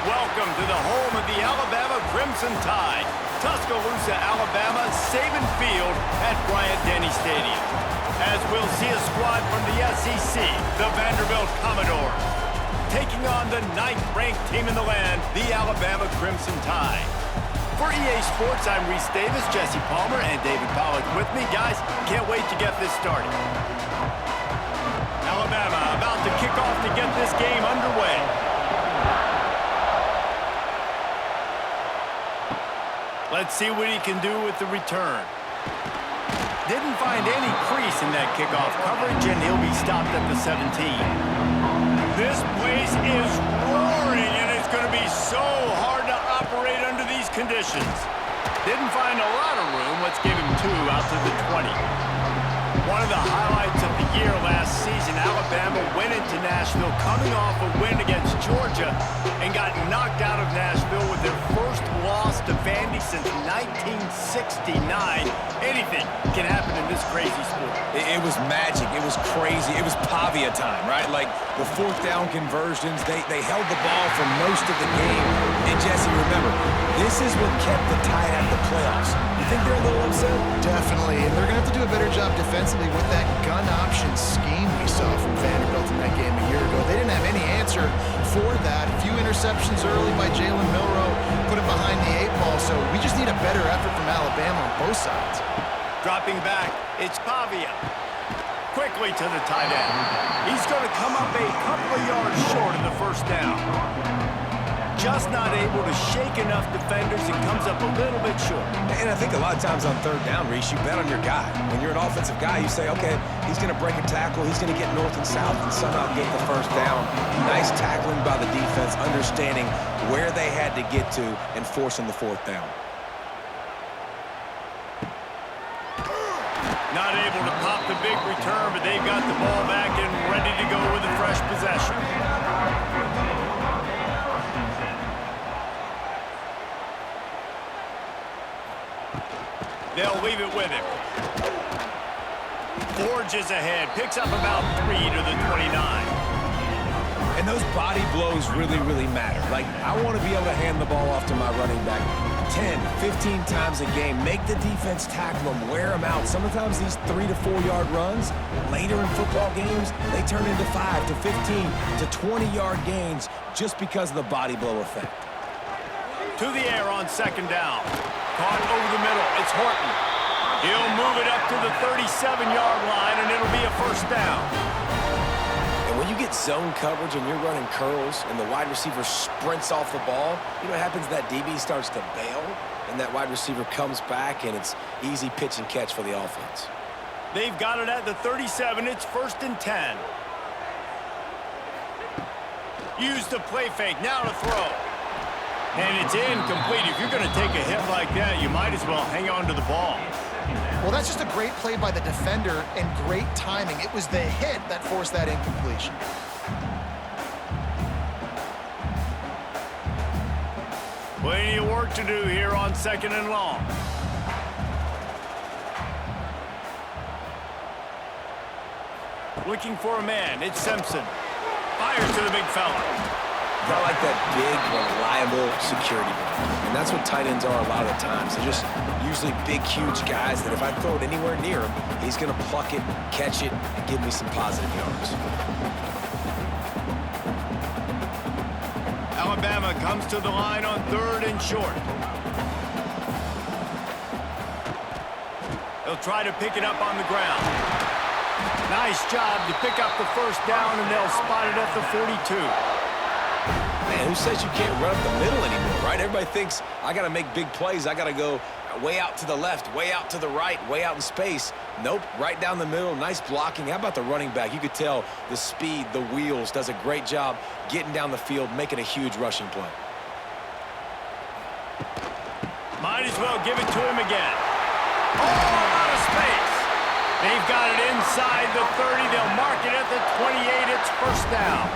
Welcome to the home of the Alabama Crimson Tide. Tuscaloosa, Alabama, Saban Field at Bryant-Denny Stadium. As we'll see a squad from the SEC, the Vanderbilt Commodores, taking on the 9th-ranked team in the land, the Alabama Crimson Tide. For EA Sports, I'm Reese Davis, Jesse Palmer, and David Pollack with me. Guys, can't wait to get this started. Alabama about to kick off to get this game underway. Let's see what he can do with the return. Didn't find any crease in that kickoff coverage, and he'll be stopped at the 17. This place is roaring, and it's going to be so hard to operate under these conditions. Didn't find a lot of room. Let's give him 2 out to the 20. One of the highlights of the year last season, Alabama went into Nashville coming off a win against Georgia and got knocked out of Nashville with their first loss to Vandy since 1969. Anything can happen in this crazy sport. It was magic. It was crazy. It was Pavia time, right? Like the 4th down conversions, they held the ball for most of the game. And Jesse, remember, this is what kept the Tide at the playoffs. You think they're a little upset? Definitely, and they're going to have to do a better job defensively with that gun option scheme we saw from Vanderbilt in that game a year ago. They didn't have any answer for that. A few interceptions early by Jalen Milroe put him behind the 8 ball, so we just need a better effort from Alabama on both sides. Dropping back, it's Pavia. Quickly to the tight end. He's going to come up a couple of yards short of the first down. Just not able to shake enough defenders and comes up a little bit short. And I think a lot of times on 3rd down, Reese, you bet on your guy. When you're an offensive guy, you say, okay, he's going to break a tackle, he's going to get north and south and somehow get the first down. Nice tackling by the defense, understanding where they had to get to and forcing the 4th down. Not able to pop the big return, but they've got the ball back and ready to go with a fresh possession. They'll leave it with him. Forges ahead, picks up about 3 to the 29. And those body blows really, really matter. Like, I want to be able to hand the ball off to my running back 10, 15 times a game. Make the defense tackle them, wear them out. Sometimes these 3 to 4 yard runs, later in football games, they turn into 5 to 15 to 20 yard gains just because of the body blow effect. To the air on 2nd down. Caught over the middle. It's Horton. He'll move it up to the 37-yard line, and it'll be a first down. And when you get zone coverage and you're running curls and the wide receiver sprints off the ball, you know what happens? That DB starts to bail, and that wide receiver comes back, and it's easy pitch and catch for the offense. They've got it at the 37. It's 1st and 10. Use the play fake. Now to throw. And it's incomplete. If you're going to take a hit like that, you might as well hang on to the ball. Well, that's just a great play by the defender and great timing. It was the hit that forced that incompletion. Plenty of work to do here on 2nd and long. Looking for a man. It's Simpson. Fires to the big fella. I like that big, reliable security ball. And that's what tight ends are a lot of the times. They're just usually big, huge guys that if I throw it anywhere near him, he's going to pluck it, catch it, and give me some positive yards. Alabama comes to the line on 3rd and short. They'll try to pick it up on the ground. Nice job to pick up the first down, and they'll spot it at the 42. Man, who says you can't run up the middle anymore, right? Everybody thinks I got to make big plays. I got to go way out to the left, way out to the right, way out in space. Nope, right down the middle. Nice blocking. How about the running back? You could tell the speed, the wheels, does a great job getting down the field, making a huge rushing play. Might as well give it to him again. Oh, out of space. They've got it inside the 30. They'll mark it at the 28. It's first down.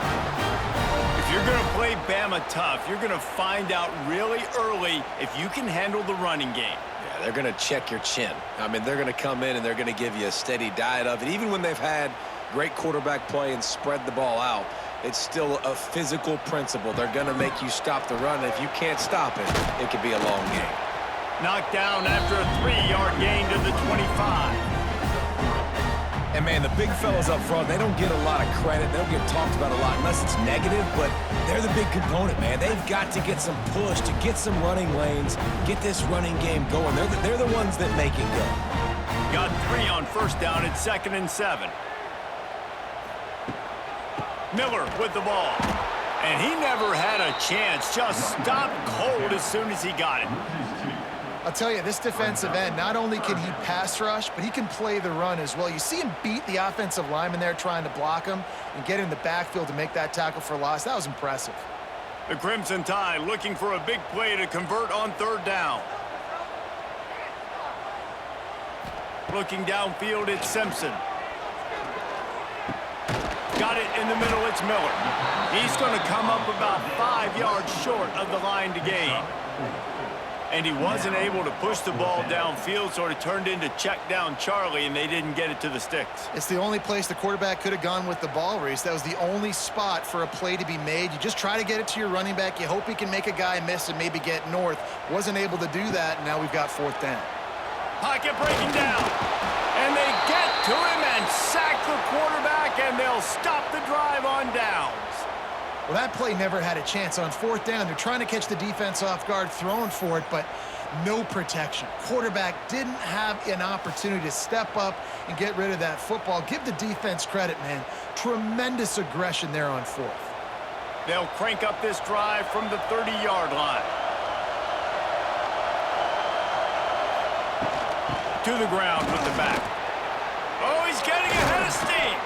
If you're going to play Bama tough, you're going to find out really early if you can handle the running game. Yeah, they're going to check your chin. I mean, they're going to come in and they're going to give you a steady diet of it. Even when they've had great quarterback play and spread the ball out, it's still a physical principle. They're going to make you stop the run. If you can't stop it, it could be a long game. Knocked down after a 3-yard gain to the 25. And, man, the big fellas up front, they don't get a lot of credit. They don't get talked about a lot unless it's negative, but they're the big component, man. They've got to get some push, to get some running lanes, get this running game going. They're the ones that make it go. Got 3 on first down at 2nd and 7. Miller with the ball. And he never had a chance. Just stopped cold as soon as he got it. I'll tell you, this defensive end, not only can he pass rush, but he can play the run as well. You see him beat the offensive lineman there trying to block him and get in the backfield to make that tackle for loss. That was impressive. The Crimson Tide looking for a big play to convert on 3rd down. Looking downfield, it's Simpson. Got it in the middle, it's Miller. He's going to come up about 5 yards short of the line to gain. And he wasn't able to push the ball downfield, so it turned into check down Charlie, and they didn't get it to the sticks. It's the only place the quarterback could have gone with the ball, Reese. That was the only spot for a play to be made. You just try to get it to your running back. You hope he can make a guy miss and maybe get north. Wasn't able to do that, and now we've got 4th down. Pocket breaking down. And they get to him and sack the quarterback, and they'll stop the drive on downs. Well, that play never had a chance. On 4th down, they're trying to catch the defense off guard, throwing for it, but no protection. Quarterback didn't have an opportunity to step up and get rid of that football. Give the defense credit, man. Tremendous aggression there on 4th. They'll crank up this drive from the 30-yard line. To the ground with the back. Oh, he's getting ahead of steam.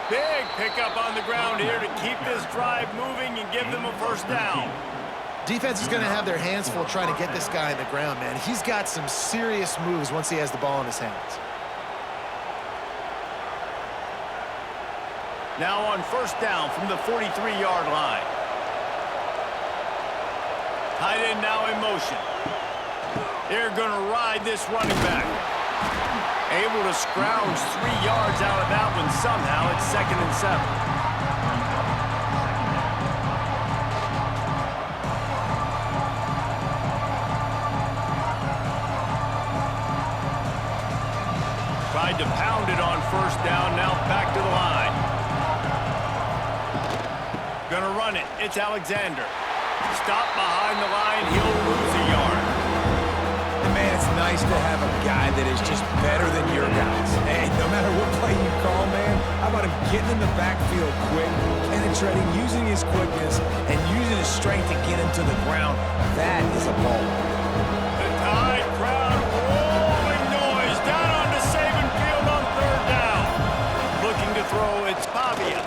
Big pickup on the ground here to keep this drive moving and give them a 1st down. Defense is going to have their hands full trying to get this guy on the ground, man. He's got some serious moves once he has the ball in his hands. Now on 1st down from the 43-yard line. Tight end now in motion. They're going to ride this running back. Able to scrounge 3 yards out of that one somehow. It's 2nd and 7. Tried to pound it on 1st down. Now back to the line. Gonna run it. It's Alexander. Stop behind the line. He'll lose a yard. Man, it's nice to have a guy that is just better than your guys. Hey, no matter what play you call, man, how about him getting in the backfield quick, penetrating, using his quickness, and using his strength to get him to the ground? That is a ball. The Tide crowd rolling noise down onto Saban Field on 3rd down. Looking to throw, it's Pavia.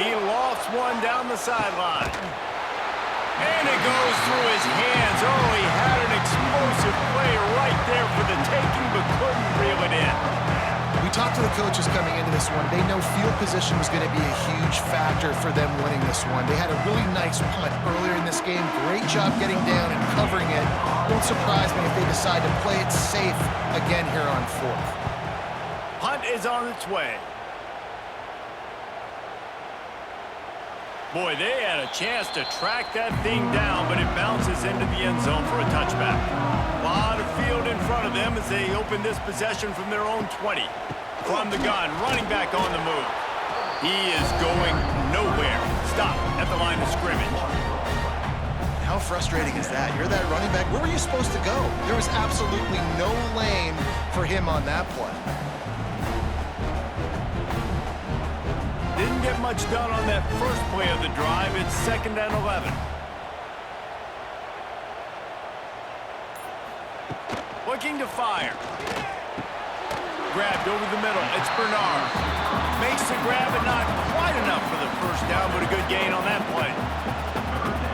He lofts one down the sideline. And it goes through his hands. Oh, he had an explosive play right there for the taking, but couldn't reel it in. We talked to the coaches coming into this one. They know field position was going to be a huge factor for them winning this one. They had a really nice punt earlier in this game. Great job getting down and covering it. Won't surprise me if they decide to play it safe again here on 4th. Punt is on its way. Boy, they had a chance to track that thing down, but it bounces into the end zone for a touchback. A lot of field in front of them as they open this possession from their own 20. From the gun, running back on the move. He is going nowhere. Stop at the line of scrimmage. How frustrating is that? You're that running back. Where were you supposed to go? There was absolutely no lane for him on that play. Didn't get much done on that first play of the drive. It's 2nd and 11. Looking to fire. Grabbed over the middle. It's Bernard. Makes the grab, but not quite enough for the 1st down, but a good gain on that play.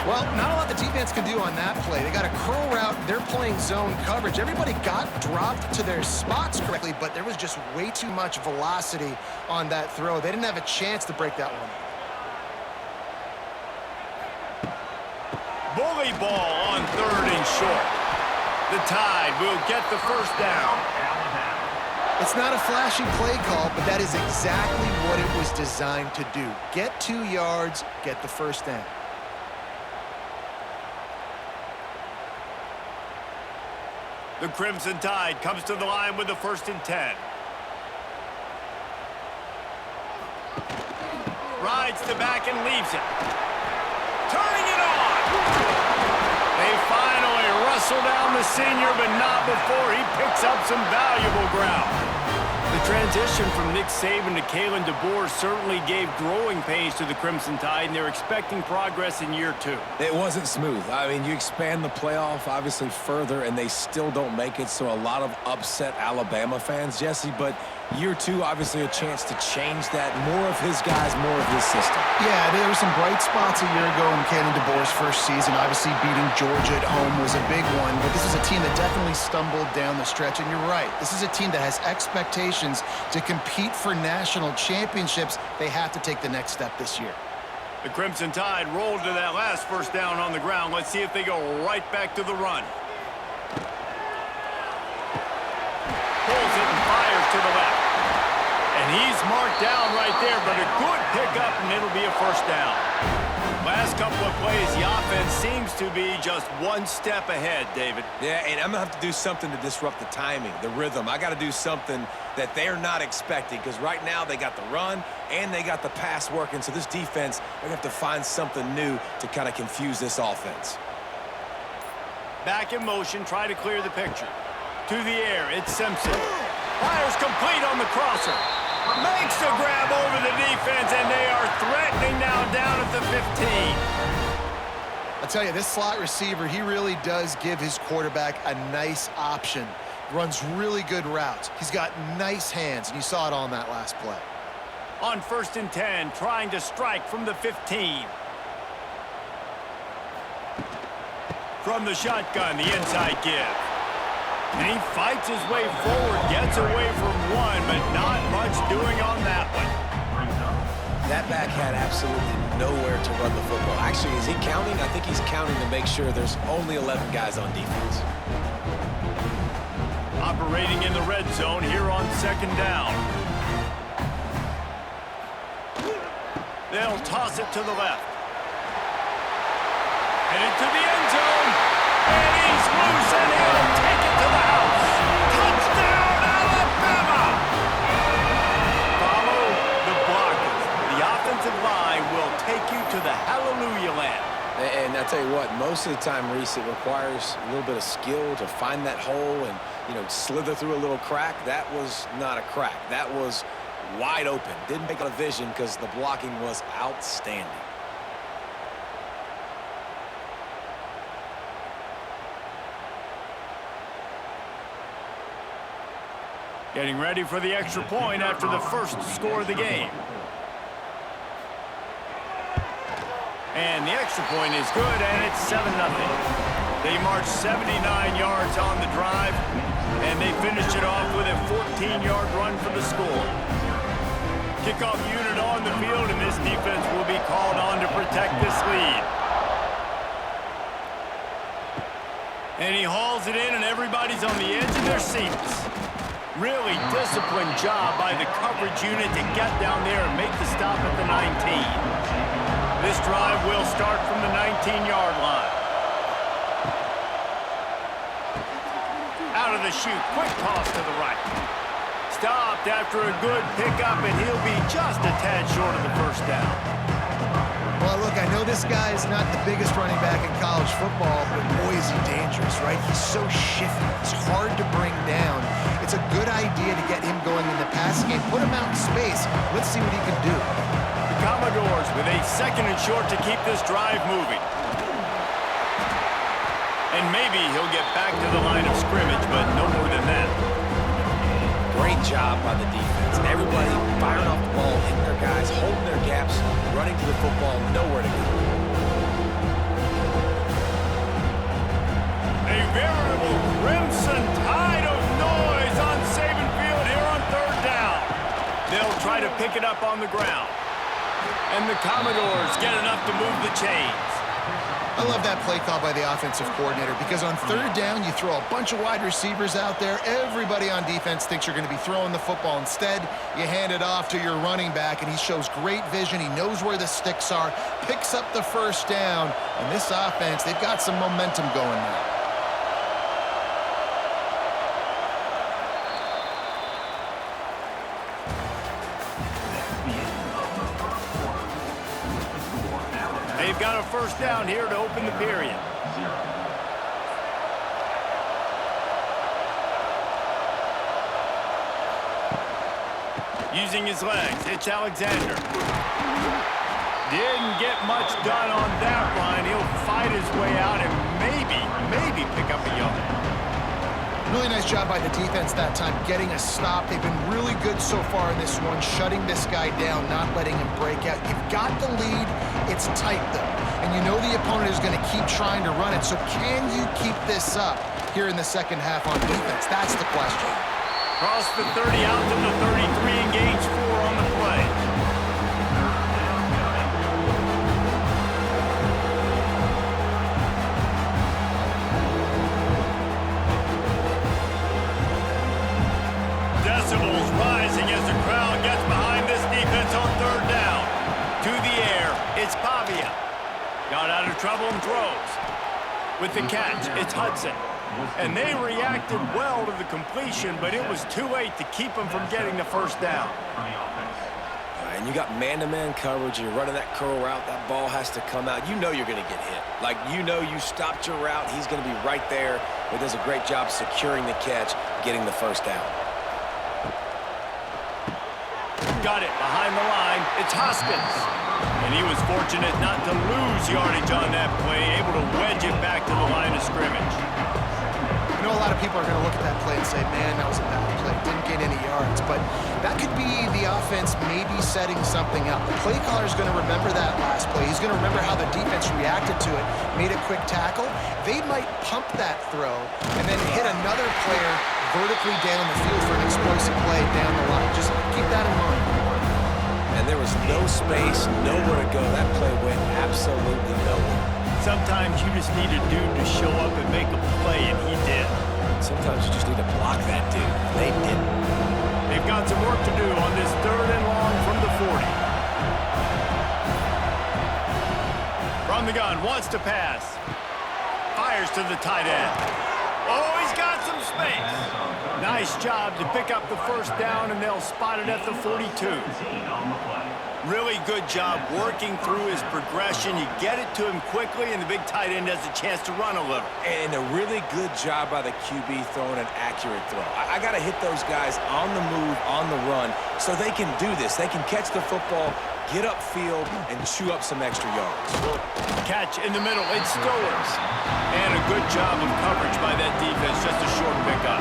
Well, not a lot the defense can do on that play. They got a curl route. They're playing zone coverage. Everybody got dropped to their spots correctly, but there was just way too much velocity on that throw. They didn't have a chance to break that one. Bully ball on 3rd and short. The Tide will get the 1st down. It's not a flashy play call, but that is exactly what it was designed to do. Get 2 yards, get the first down. The Crimson Tide comes to the line with the 1st and 10. Rides the back and leaves it. Turning it on. They finally wrestle down the senior, but not before he picks up some valuable ground. The transition from Nick Saban to Kalen DeBoer certainly gave growing pains to the Crimson Tide, and they're expecting progress in year 2. It wasn't smooth. I mean, you expand the playoff, obviously, further, and they still don't make it, so a lot of upset Alabama fans, Jesse, but year 2, obviously, a chance to change that. More of his guys, more of his system. Yeah, there were some bright spots a year ago in Kalen DeBoer's first season. Obviously, beating Georgia at home was a big one, but this is a team that definitely stumbled down the stretch, and you're right. This is a team that has expectations to compete for national championships. They have to take the next step this year. The Crimson Tide rolled to that last 1st down on the ground. Let's see if they go right back to the run. Pulls it and fires to the left. And he's marked down right there, but a good pickup, and it'll be a 1st down. Last couple of plays, the offense seems to be just one step ahead, David. Yeah, and I'm going to have to do something to disrupt the timing, the rhythm. I got to do something that they're not expecting, because right now they got the run and they got the pass working, so this defense, they're going to have to find something new to kind of confuse this offense. Back in motion, try to clear the picture. To the air, it's Simpson. Fires complete on the crosser. Makes the grab over the defense, and they are threatening now down at the 15. I'll tell you, this slot receiver, he really does give his quarterback a nice option. Runs really good routes. He's got nice hands, and you saw it on that last play. On 1st and 10, trying to strike from the 15. From the shotgun, the inside give. And he fights his way forward, gets away from one, but not much doing on that one. That back had absolutely nowhere to run the football. Actually, is he counting? I think he's counting to make sure there's only 11 guys on defense. Operating in the red zone here on 2nd down. They'll toss it to the left. Headed to the end zone. And he's loose, and he'll take it to the house. Touchdown, Alabama! Follow the blockers. The offensive line will take you to the hallelujah land. And I tell you what, most of the time, Reese, it requires a little bit of skill to find that hole and, you know, slither through a little crack. That was not a crack. That was wide open. Didn't make a vision because the blocking was outstanding. Getting ready for the extra point after the first score of the game. And the extra point is good, and it's 7-0. They marched 79 yards on the drive, and they finished it off with a 14-yard run for the score. Kickoff unit on the field, and this defense will be called on to protect this lead. And he hauls it in, and everybody's on the edge of their seats. Really disciplined job by the coverage unit to get down there and make the stop at the 19. This drive will start from the 19-yard line. Out of the chute, quick toss to the right. Stopped after a good pickup, and he'll be just a tad short of the 1st down. Well, look, I know this guy is not the biggest running back in college football, but boy, is he dangerous, right? He's so shifty. It's hard to bring down. It's a good idea to get him going in the passing game. Put him out in space. Let's see what he can do. The Commodores with a 2nd and short to keep this drive moving. And maybe he'll get back to the line of scrimmage, but no more than that. Great job by the defense. Everybody firing off the ball, hitting their guys, holding their gaps, running to the football, nowhere to go. A veritable crimson tide of noise on Saban Field here on 3rd down. They'll try to pick it up on the ground. And the Commodores get enough to move the chains. I love that play call by the offensive coordinator because on third down, you throw a bunch of wide receivers out there. Everybody on defense thinks you're going to be throwing the football. Instead, you hand it off to your running back, and he shows great vision. He knows where the sticks are, picks up the first down. And this offense, they've got some momentum going now. They've got a first down here to open the period. Using his legs, it's Alexander. Didn't get much done on that line. He'll fight his way out and maybe pick up a yard. Really nice job by the defense that time, getting a stop. They've been really good so far in this one, shutting this guy down, not letting him break out. You've got the lead. It's tight, though. And you know the opponent is going to keep trying to run it. So can you keep this up here in the second half on defense? That's the question. Cross the 30 out to the 33 and gains 4 on the play. Decibels rising as the crowd gets behind this defense on third down. To the air, it's Pavia. Got out of trouble and throws. With the catch, it's Hudson. And they reacted well to the completion, but it was too late to keep them from getting the first down. And you got man-to-man coverage, and you're running that curl route, that ball has to come out. You know you're going to get hit. Like, you know you stopped your route, he's going to be right there. He does a great job securing the catch, getting the first down. Got it behind the line. It's Hoskins. And he was fortunate not to lose yardage on that play, able to wedge it back to the line of scrimmage. I know a lot of people are going to look at that play and say, man, that was a bad play. Didn't get any yards. But that could be the offense maybe setting something up. The play caller is going to remember that last play. He's going to remember how the defense reacted to it, made a quick tackle. They might pump that throw and then hit another player vertically down the field for an explosive play down the line. Just keep that in mind. And there was no space, nowhere to go. That play went absolutely nowhere. Sometimes you just need a dude to show up and make a play, and he did. Sometimes you just need to block that dude. They didn't. They've got some work to do on this third and long from the 40. From the gun, wants to pass. Fires to the tight end. Oh, he's got some space. Nice job to pick up the first down, and they'll spot it at the 42. Really good job working through his progression. You get it to him quickly, and the big tight end has a chance to run a little. And a really good job by the QB throwing an accurate throw. I got to hit those guys on the move, on the run, so they can do this. They can catch the football, get upfield, and chew up some extra yards. Catch in the middle, it's Stowers. And a good job of coverage by that defense, just a short pickup.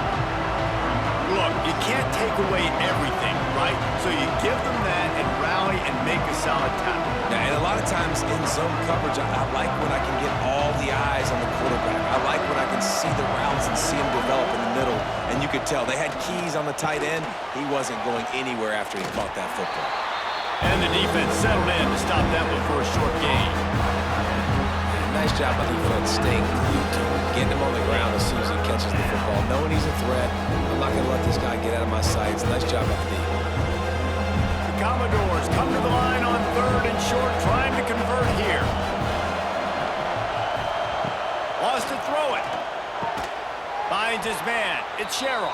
Look, you can't take away everything, right? So you give them that and rally and make a solid tackle. Yeah, and a lot of times in zone coverage, I like when I can get all the eyes on the quarterback. I like when I can see the routes and see them develop in the middle. And you could tell they had keys on the tight end. He wasn't going anywhere after he caught that football. And the defense settled in to stop that one for a short gain. Nice job by the defense staying glued to him, getting him on the ground as soon as he catches the football, knowing he's a threat. I'm not going to let this guy get out of my sights. Nice job by the defense. The Commodores come to the line on third and short, trying to convert here. Wants to throw it. Finds his man. It's Sherrill.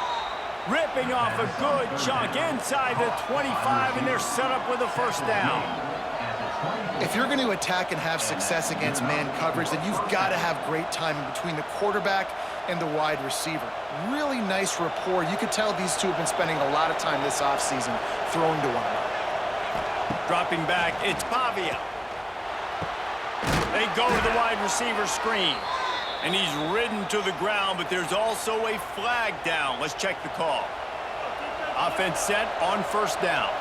Ripping off a good chunk inside the 25, and they're set up with a first down. If you're going to attack and have success against man coverage, then you've got to have great timing between the quarterback and the wide receiver. Really nice rapport. You could tell these two have been spending a lot of time this offseason throwing to one another. Dropping back, it's Pavia. They go to the wide receiver screen. And he's ridden to the ground, but there's also a flag down. Let's check the call. Offense set on first down.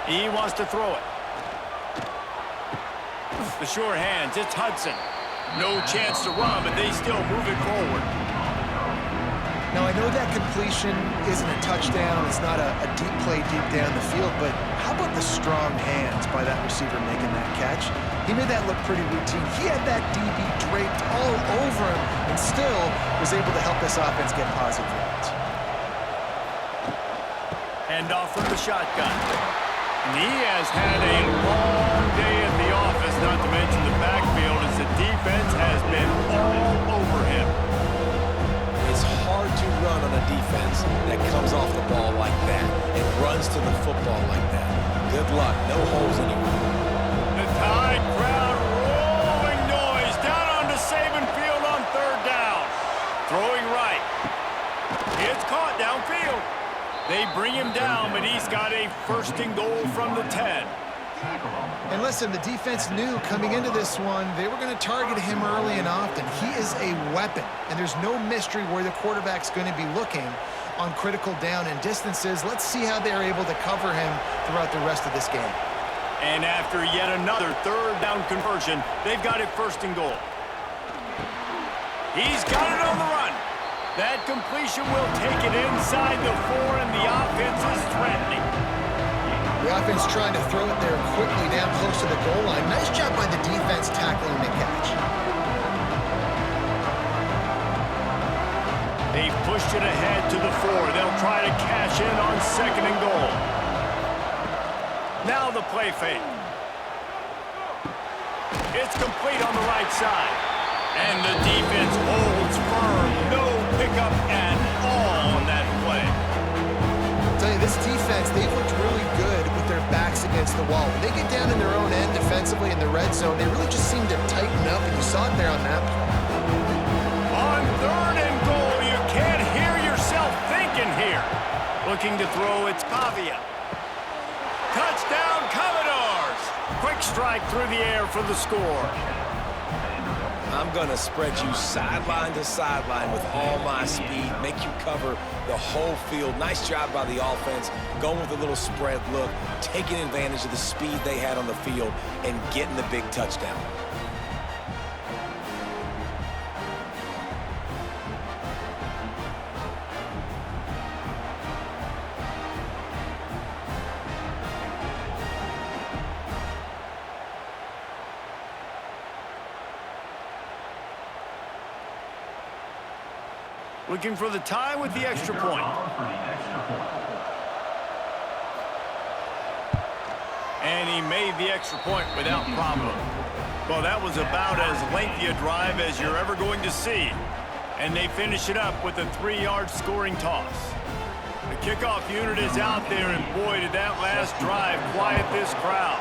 He wants to throw it. The sure hands, it's Hudson. No chance to run, but they still move it forward. Now, I know that completion isn't a touchdown. It's not a deep play deep down the field, but how about the strong hands by that receiver making that catch? He made that look pretty routine. He had that DB draped all over him and still was able to help this offense get positive yards. Hand off from the shotgun. And he has had a long day at the office, not to mention the backfield, as the defense has been all over him. It's hard to run on a defense that comes off the ball like that and runs to the football like that. Good luck. No holes anywhere. The Tide crowd rolling noise down onto Saban Field on third down. Throwing right. It's caught downfield. They bring him down, but he's got a first and goal from the 10. And listen, the defense knew coming into this one, they were going to target him early and often. He is a weapon, and there's no mystery where the quarterback's going to be looking on critical down and distances. Let's see how they're able to cover him throughout the rest of this game. And after yet another third down conversion, they've got it first and goal. He's got it on the run. That completion will take it inside the 4, and the offense is threatening. The offense trying to throw it there quickly down close to the goal line. Nice job by the defense tackling the catch. They've pushed it ahead to the 4. They'll try to cash in on second and goal. Now the play fake. It's complete on the right side. And the defense holds firm. No pickup at all on that play. I'll tell you, this defense, they've looked really good with their backs against the wall. When they get down in their own end defensively in the red zone, they really just seem to tighten up, and you saw it there on that play. On third and goal, you can't hear yourself thinking here. Looking to throw, it's Pavia. Touchdown, Commodores! Quick strike through the air for the score. I'm going to spread you sideline to sideline with all my speed, make you cover the whole field. Nice job by the offense, going with a little spread look, taking advantage of the speed they had on the field, and getting the big touchdown. Looking for the tie with the extra point. And he made the extra point without problem. Well, that was about as lengthy a drive as you're ever going to see. And they finish it up with a 3-yard scoring toss. The kickoff unit is out there, and boy, did that last drive quiet this crowd.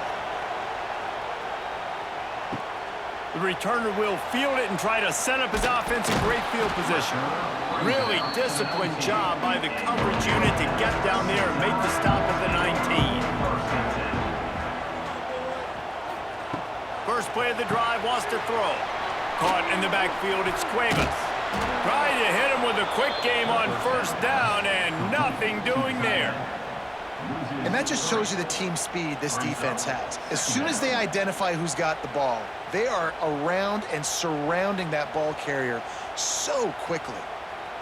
The returner will field it and try to set up his offense in great field position. Really disciplined job by the coverage unit to get down there and make the stop at the 19. First play of the drive, wants to throw. Caught in the backfield, it's Cuevas. Trying to hit him with a quick game on first down, and nothing doing there. And that just shows you the team speed this defense has. As soon as they identify who's got the ball, they are around and surrounding that ball carrier so quickly.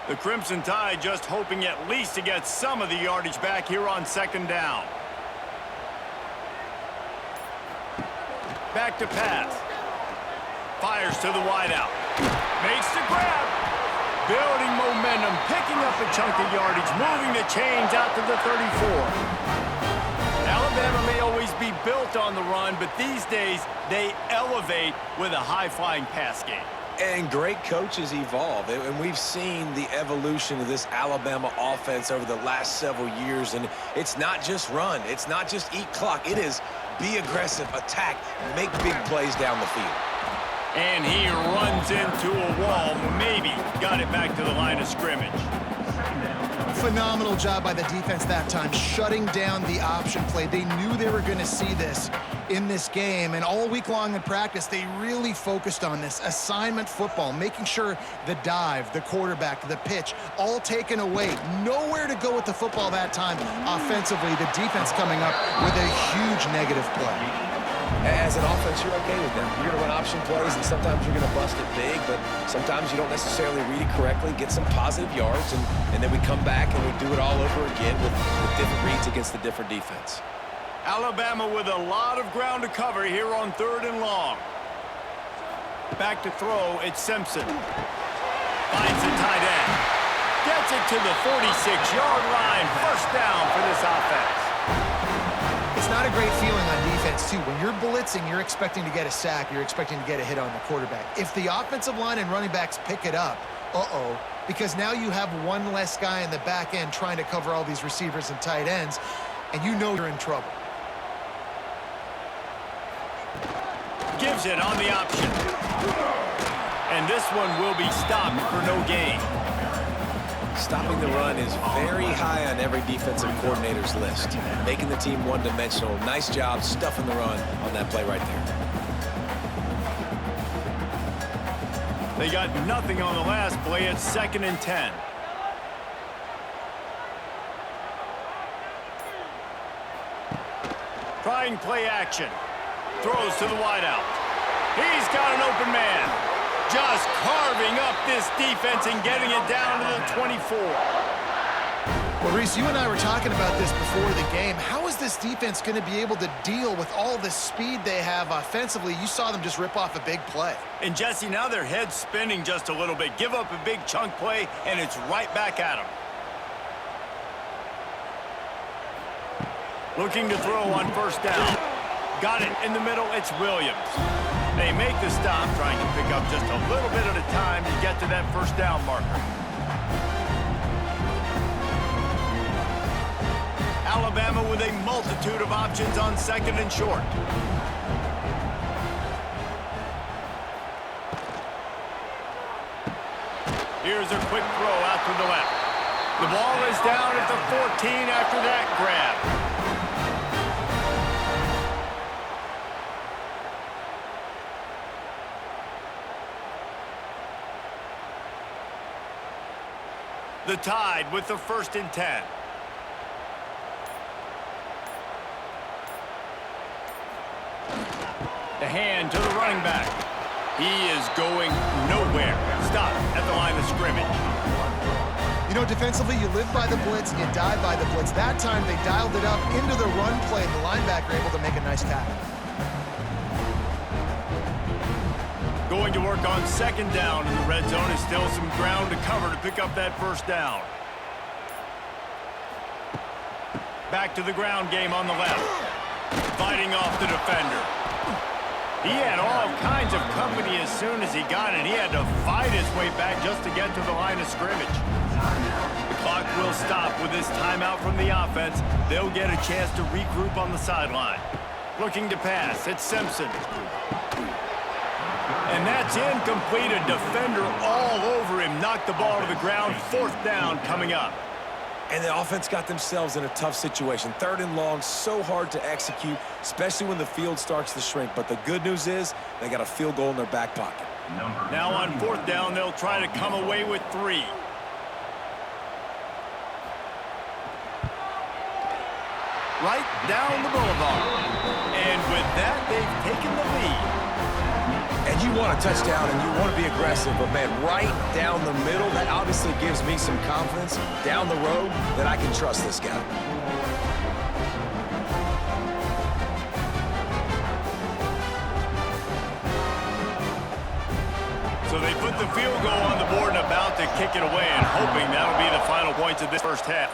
The Crimson Tide just hoping at least to get some of the yardage back here on second down. Back to pass. Fires to the wideout. Makes the grab. Building momentum, picking up a chunk of yardage, moving the chains out to the 34. Alabama may always be built on the run, but these days they elevate with a high-flying pass game. And great coaches evolve, and we've seen the evolution of this Alabama offense over the last several years, and it's not just run, it's not just eat clock, it is be aggressive, attack, make big plays down the field. And he runs into a wall, maybe got it back to the line of scrimmage. Phenomenal job by the defense that time, shutting down the option play. They knew they were going to see this in this game, and all week long in practice, they really focused on this assignment football, making sure the dive, the quarterback, the pitch, all taken away. Nowhere to go with the football that time offensively. The defense coming up with a huge negative play. As an offense, you're okay with that. You're going to run option plays, and sometimes you're going to bust it big, but sometimes you don't necessarily read it correctly, get some positive yards, and then we come back and we do it all over again with different reads against the different defense. Alabama with a lot of ground to cover here on 3rd and long. Back to throw, it's Simpson. Finds the tight end. Gets it to the 46-yard line. First down for this offense. It's not a great feeling on defense, too. When you're blitzing, you're expecting to get a sack. You're expecting to get a hit on the quarterback. If the offensive line and running backs pick it up, because now you have one less guy in the back end trying to cover all these receivers and tight ends, and you know you're in trouble. Gives it on the option. And this one will be stopped for no gain. Stopping the run is very high on every defensive coordinator's list. Making the team one-dimensional. Nice job stuffing the run on that play right there. They got nothing on the last play. It's 2nd and 10. Trying play action. Throws to the wideout. He's got an open man. Just carving up this defense and getting it down to the 24. Well, Reese, you and I were talking about this before the game. How is this defense going to be able to deal with all the speed they have offensively? You saw them just rip off a big play. And, Jesse, now their head's spinning just a little bit. Give up a big chunk play, and it's right back at them. Looking to throw on 1st down. Got it in the middle. It's Williams. They make the stop, trying to pick up just a little bit at a time to get to that 1st down marker. Alabama with a multitude of options on 2nd and short. Here's a quick throw out to the left. The ball is down at the 14 after that grab. The Tide with the 1st and 10. The hand to the running back. He is going nowhere. Stop at the line of scrimmage. You know, defensively, you live by the blitz, you die by the blitz. That time, they dialed it up into the run play, and the linebacker able to make a nice tackle. Going to work on 2nd down in the red zone. Is still some ground to cover to pick up that 1st down. Back to the ground game on the left. Fighting off the defender. He had all kinds of company as soon as he got it. He had to fight his way back just to get to the line of scrimmage. The clock will stop with this timeout from the offense. They'll get a chance to regroup on the sideline. Looking to pass. It's Simpson. And that's incomplete. A defender all over him. Knocked the ball to the ground. 4th down coming up. And the offense got themselves in a tough situation. 3rd and long, so hard to execute, especially when the field starts to shrink. But the good news is they got a field goal in their back pocket. Now on 4th down, they'll try to come away with 3. Right down the boulevard. And with that, they've taken the lead. And you want a touchdown and you want to be aggressive, but man, right down the middle, that obviously gives me some confidence down the road that I can trust this guy. So they put the field goal on the board and about to kick it away, and hoping that'll be the final points of this 1st half.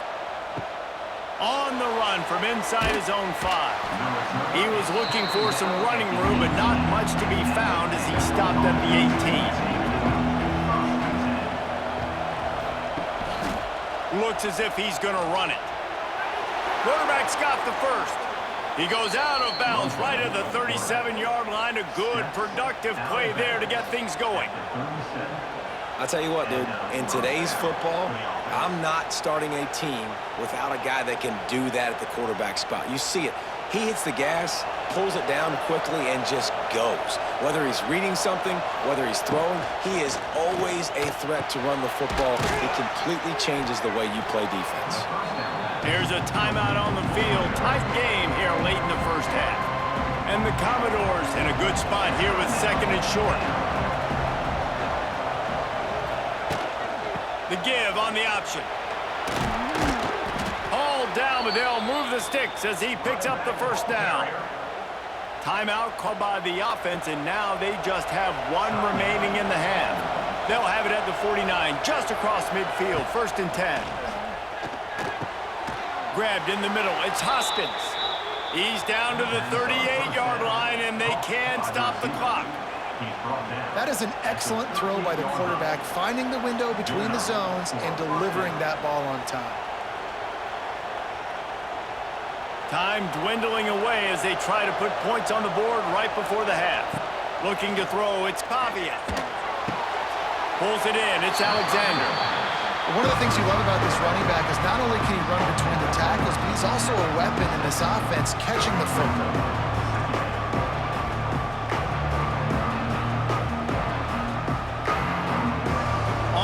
On the run from inside his own 5. He was looking for some running room, but not much to be found as he stopped at the 18. Looks as if he's going to run it. Quarterback's got the 1st. He goes out of bounds right at the 37-yard line. A good, productive play there to get things going. I'll tell you what, dude, in today's football, I'm not starting a team without a guy that can do that at the quarterback spot. You see it. He hits the gas, pulls it down quickly, and just goes. Whether he's reading something, whether he's throwing, he is always a threat to run the football. It completely changes the way you play defense. There's a timeout on the field. Tight game here late in the 1st half. And the Commodores in a good spot here with second and short. The give on the option. All down, but they'll move the sticks as he picks up the first down. Timeout called by the offense, and now they just have one remaining in the half. They'll have it at the 49, just across midfield, 1st and 10. Grabbed in the middle, it's Hoskins. He's down to the 38-yard line, and they can't stop the clock. That is an excellent throw by the quarterback, finding the window between the zones and delivering that ball on time. Time dwindling away as they try to put points on the board right before the half. Looking to throw, it's Pavia. Pulls it in, it's Alexander. One of the things you love about this running back is not only can he run between the tackles, but he's also a weapon in this offense, catching the football.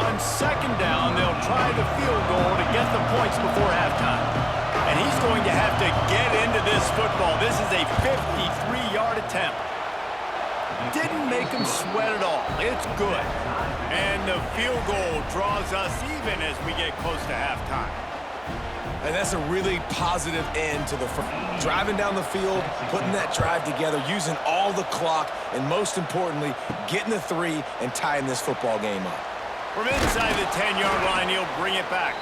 On 2nd down, they'll try the field goal to get the points before halftime. And he's going to have to get into this football. This is a 53-yard attempt. Didn't make him sweat at all. It's good. And the field goal draws us even as we get close to halftime. And that's a really positive end to the driving down the field, putting that drive together, using all the clock, and most importantly, getting the 3 and tying this football game up. From inside the 10-yard line, he'll bring it back.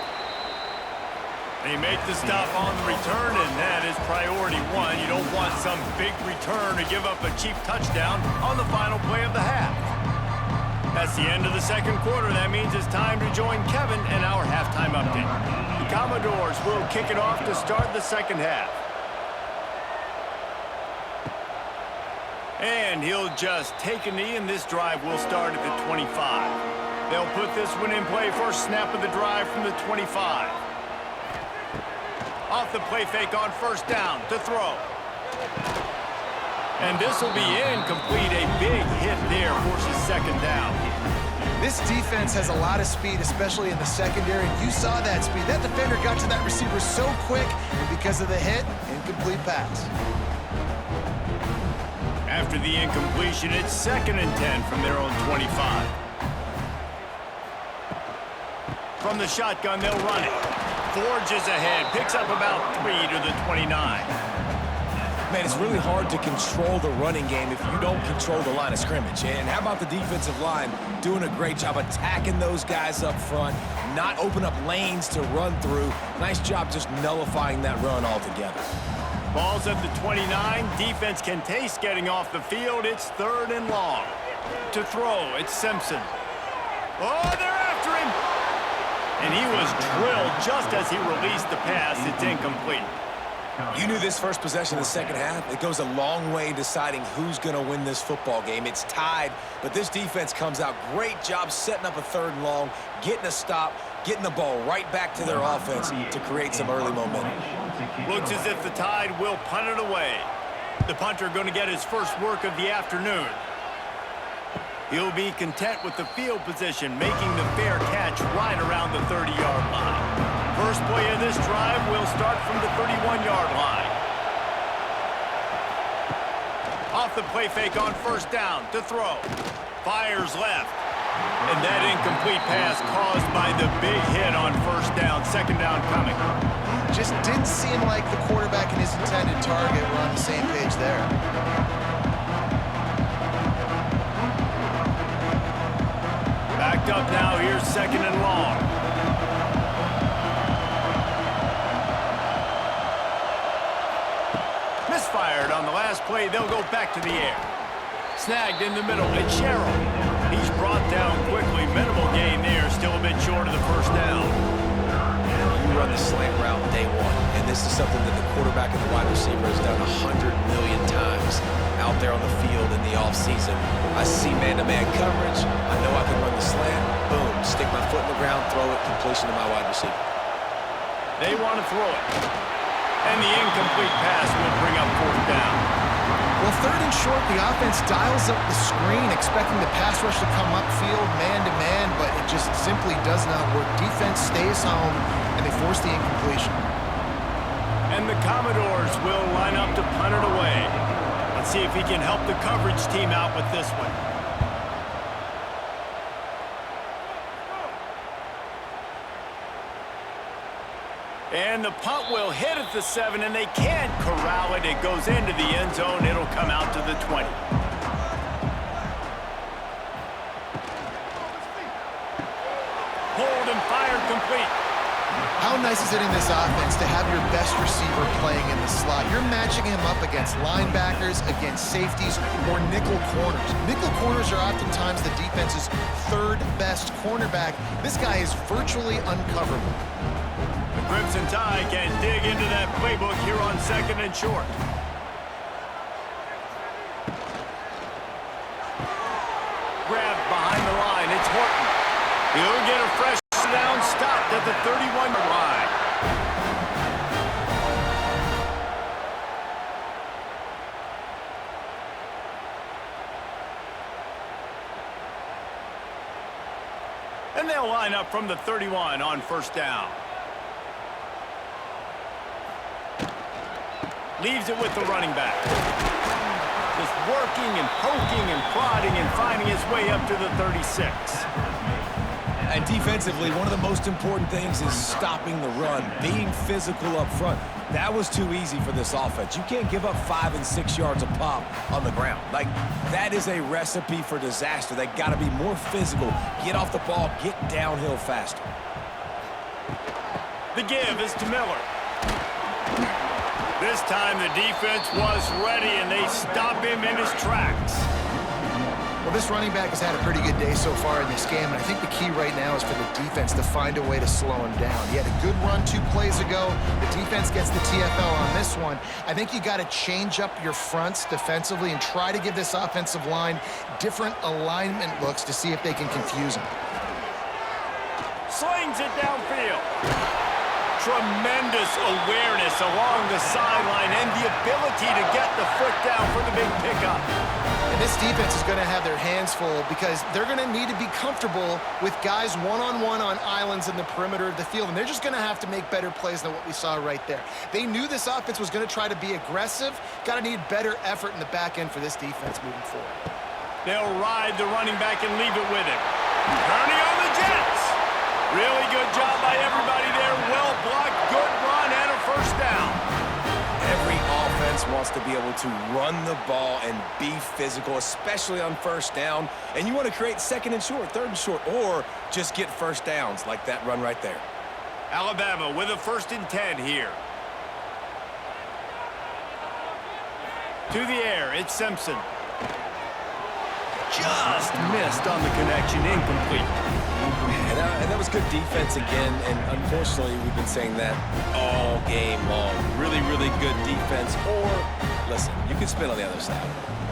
They make the stop on the return, and that is priority 1. You don't want some big return to give up a cheap touchdown on the final play of the half. That's the end of the 2nd quarter. That means it's time to join Kevin and our halftime update. The Commodores will kick it off to start the 2nd half. And he'll just take a knee, and this drive will start at the 25. They'll put this one in play. First snap of the drive from the 25. Off the play fake on 1st down to throw. And this will be incomplete. A big hit there forces 2nd down. This defense has a lot of speed, especially in the secondary. You saw that speed. That defender got to that receiver so quick, and because of the hit, incomplete pass. After the incompletion, it's 2nd and 10 from their own 25. From the shotgun, they'll run it. Forges ahead, picks up about 3 to the 29. Man, it's really hard to control the running game if you don't control the line of scrimmage. And how about the defensive line doing a great job attacking those guys up front, not open up lanes to run through. Nice job just nullifying that run altogether. Ball's at the 29. Defense can taste getting off the field. It's 3rd and long. To throw, it's Simpson. Oh, they're after him! And he was drilled just as he released the pass. It's incomplete. You knew this first possession of the 2nd half. It goes a long way in deciding who's going to win this football game. It's tied, but this defense comes out. Great job setting up a 3rd and long, getting a stop, getting the ball right back to their offense to create some early momentum. Looks as if the Tide will punt it away. The punter going to get his first work of the afternoon. He'll be content with the field position, making the fair catch right around the 30-yard line. First play of this drive will start from the 31-yard line. Off the play fake on 1st down to throw. Fires left. And that incomplete pass caused by the big hit on 1st down. 2nd down coming. Just didn't seem like the quarterback and his intended target were on the same page there. Backed up now, here's 2nd and long. Misfired on the last play, they'll go back to the air. Snagged in the middle, it's Sherrill. He's brought down quickly, minimal gain there, still a bit short of the 1st down. You run the slant route day 1, and this is something that the quarterback and the wide receiver has done 100 million times out there on the field in the offseason. I see man-to-man coverage. I know I can run the slant. Boom, stick my foot in the ground, throw it, completion to my wide receiver. They want to throw it. And the incomplete pass will bring up 4th down. Well, 3rd and short, the offense dials up the screen, expecting the pass rush to come upfield man-to-man, but it just simply does not work. Defense stays home, and they force the incompletion. And the Commodores will line up to punt it away. Let's Let's see if he can help the coverage team out with this one. And the punt will hit at the 7, and they can't corral it. It goes into the end zone. It'll come out to the 20. Hold and fire complete. How nice is it in this offense to have your best receiver playing in the slot? You're matching him up against linebackers, against safeties, or nickel corners. Nickel corners are oftentimes the defense's third best cornerback. This guy is virtually uncoverable. The Crimson Tide can dig into that playbook here on 2nd and short. Grabbed behind the line. It's Horton. He'll get a fresh down, stopped at the 31-yard line. And they'll line up from the 31 on 1st down. Leaves it with the running back. Just working and poking and prodding and finding his way up to the 36. And defensively, one of the most important things is stopping the run, being physical up front. That was too easy for this offense. You can't give up 5 and 6 yards a pop on the ground. Like, that is a recipe for disaster. They got to be more physical, get off the ball, get downhill faster. The give is to Miller. This time the defense was ready, and they stop him in his tracks. Well, this running back has had a pretty good day so far in this game, and I think the key right now is for the defense to find a way to slow him down. He had a good run 2 plays ago. The defense gets the TFL on this one. I think you got to change up your fronts defensively and try to give this offensive line different alignment looks to see if they can confuse him. Slings it downfield. Tremendous awareness along the sideline and the ability to get the foot down for the big pickup. And this defense is going to have their hands full because they're going to need to be comfortable with guys one-on-one on islands in the perimeter of the field, and they're just going to have to make better plays than what we saw right there. They knew this offense was going to try to be aggressive. Got to need better effort in the back end for this defense moving forward. They'll ride the running back and leave it with him. Turning on the Jets. Really good job by everybody there. Well blocked, good run, and a 1st down. Every offense wants to be able to run the ball and be physical, especially on 1st down. And you want to create 2nd and short, 3rd and short, or just get 1st downs like that run right there. Alabama with a 1st and 10 here. To the air, it's Simpson. Just missed on the connection, incomplete. And that was good defense again, and unfortunately, we've been saying that all game long. Really, really good defense, or, listen, you can spin on the other side.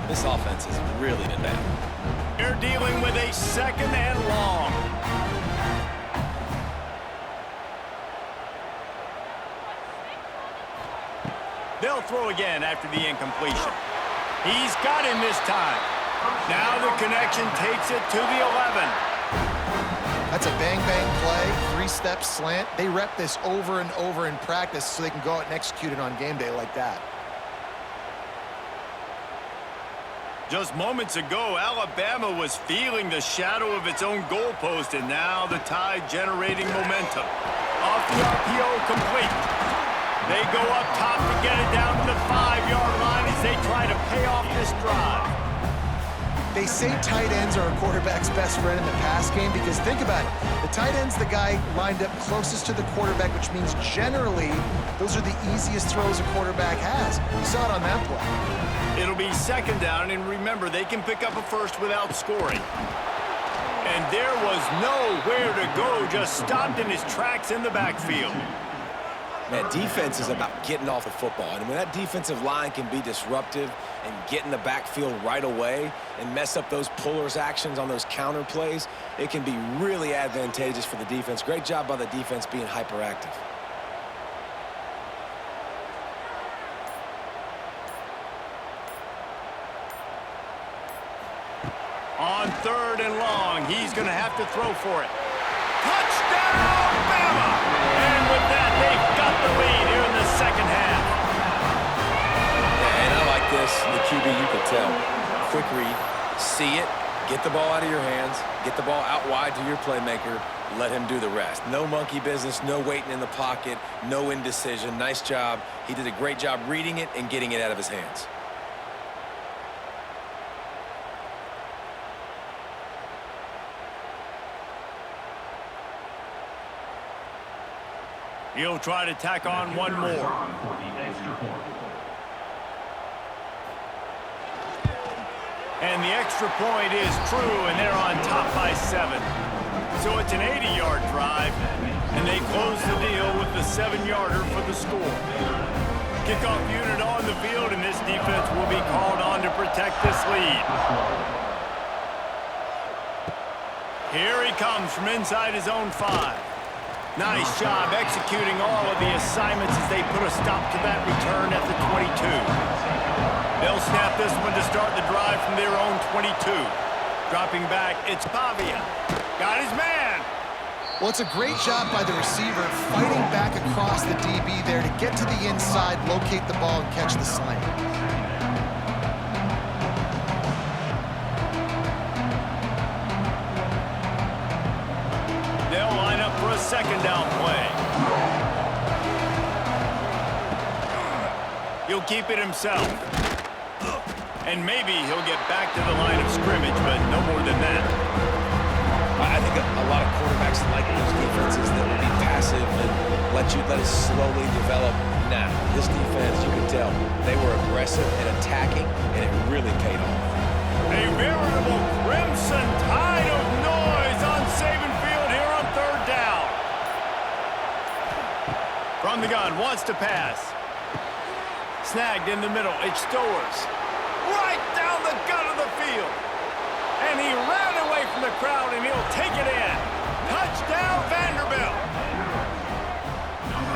This offense has really been bad. They're dealing with a 2nd and long. They'll throw again after the incompletion. He's got him this time. Now the connection takes it to the 11. That's a bang-bang play, 3-step slant. They rep this over and over in practice so they can go out and execute it on game day like that. Just moments ago, Alabama was feeling the shadow of its own goalpost, and now the Tide generating momentum. Off the RPO, complete. They go up top to get it down to the 5-yard line as they try to pay off this drive. They say tight ends are a quarterback's best friend in the pass game because think about it. The tight end's the guy lined up closest to the quarterback, which means generally those are the easiest throws a quarterback has. You saw it on that play. It'll be 2nd down, and remember, they can pick up a 1st without scoring. And there was nowhere to go, just stopped in his tracks in the backfield. Man, defense is about getting off the football. And when that defensive line can be disruptive and get in the backfield right away and mess up those pullers actions on those counter plays, it can be really advantageous for the defense. Great job by the defense being hyperactive. On 3rd and long, he's going to have to throw for it. Touchdown, Bama! And with that, they've got the lead here in the 2nd half. And I like this, the QB, you can tell. Quick read, see it, get the ball out of your hands, get the ball out wide to your playmaker, let him do the rest. No monkey business, no waiting in the pocket, no indecision. Nice job. He did a great job reading it and getting it out of his hands. He'll try to tack on one more. And the extra point is true, and they're on top by 7. So it's an 80-yard drive, and they close the deal with the 7-yarder for the score. Kickoff unit on the field, and this defense will be called on to protect this lead. Here he comes from inside his own 5. Nice job executing all of the assignments as they put a stop to that return at the 22. They'll snap this one to start the drive from their own 22. Dropping back, it's Pavia. Got his man. Well, it's a great job by the receiver fighting back across the DB there to get to the inside, locate the ball, and catch the slant. They'll line up for a second down play. He'll keep it himself. And maybe he'll get back to the line of scrimmage, but no more than that. I think a lot of quarterbacks like those defenses that will be passive and let it slowly develop. Now, this defense, you can tell, they were aggressive and attacking, and it really paid off. A veritable crimson tide of noise on Saban Field here on 3rd down. From the gun, wants to pass. Snagged in the middle, it's Stowers. Right down the gut of the field. And he ran away from the crowd, and he'll take it in. Touchdown, Vanderbilt.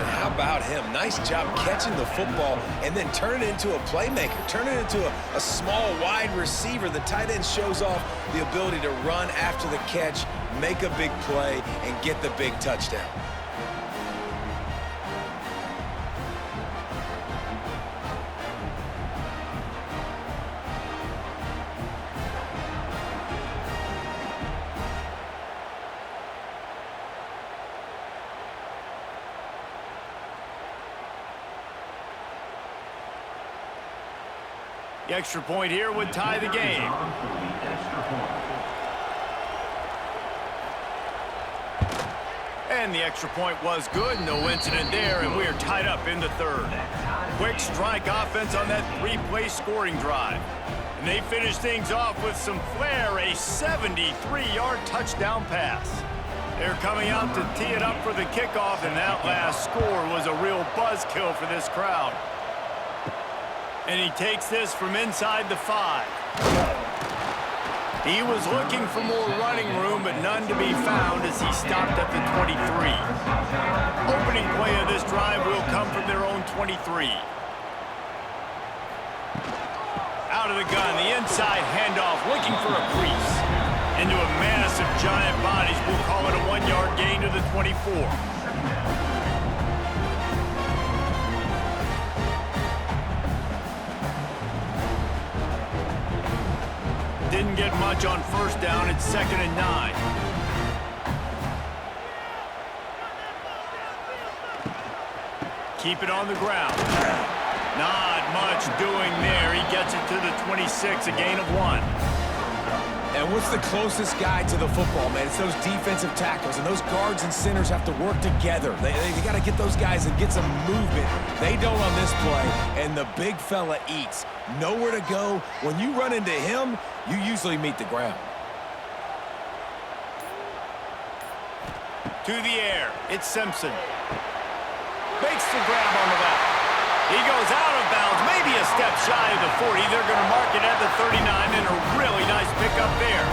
And how about him? Nice job catching the football and then turn it into a playmaker. Turn it into a small, wide receiver. The tight end shows off the ability to run after the catch, make a big play, and get the big touchdown. The extra point here would tie the game. And the extra point was good. No incident there, and we're tied up in the 3rd. Quick strike offense on that 3-play scoring drive. And they finish things off with some flair, a 73-yard touchdown pass. They're coming out to tee it up for the kickoff, and that last score was a real buzzkill for this crowd. And he takes this from inside the 5. He was looking for more running room, but none to be found as he stopped at the 23. Opening play of this drive will come from their own 23. Out of the gun, the inside handoff, looking for a crease. Into a mass of giant bodies, we'll call it a 1-yard gain to the 24. Didn't get much on 1st down. It's 2nd and 9. Keep it on the ground. Not much doing there. He gets it to the 26, a gain of 1. And what's the closest guy to the football, man? It's those defensive tackles, and those guards and centers have to work together. They got to get those guys and get some movement. They don't on this play, and the big fella eats. Nowhere to go. When you run into him, you usually meet the ground. To the air, it's Simpson. Makes the grab on the left. He goes out of bounds, maybe a step shy of the 40. They're going to mark it at the 39, and a really nice pickup there.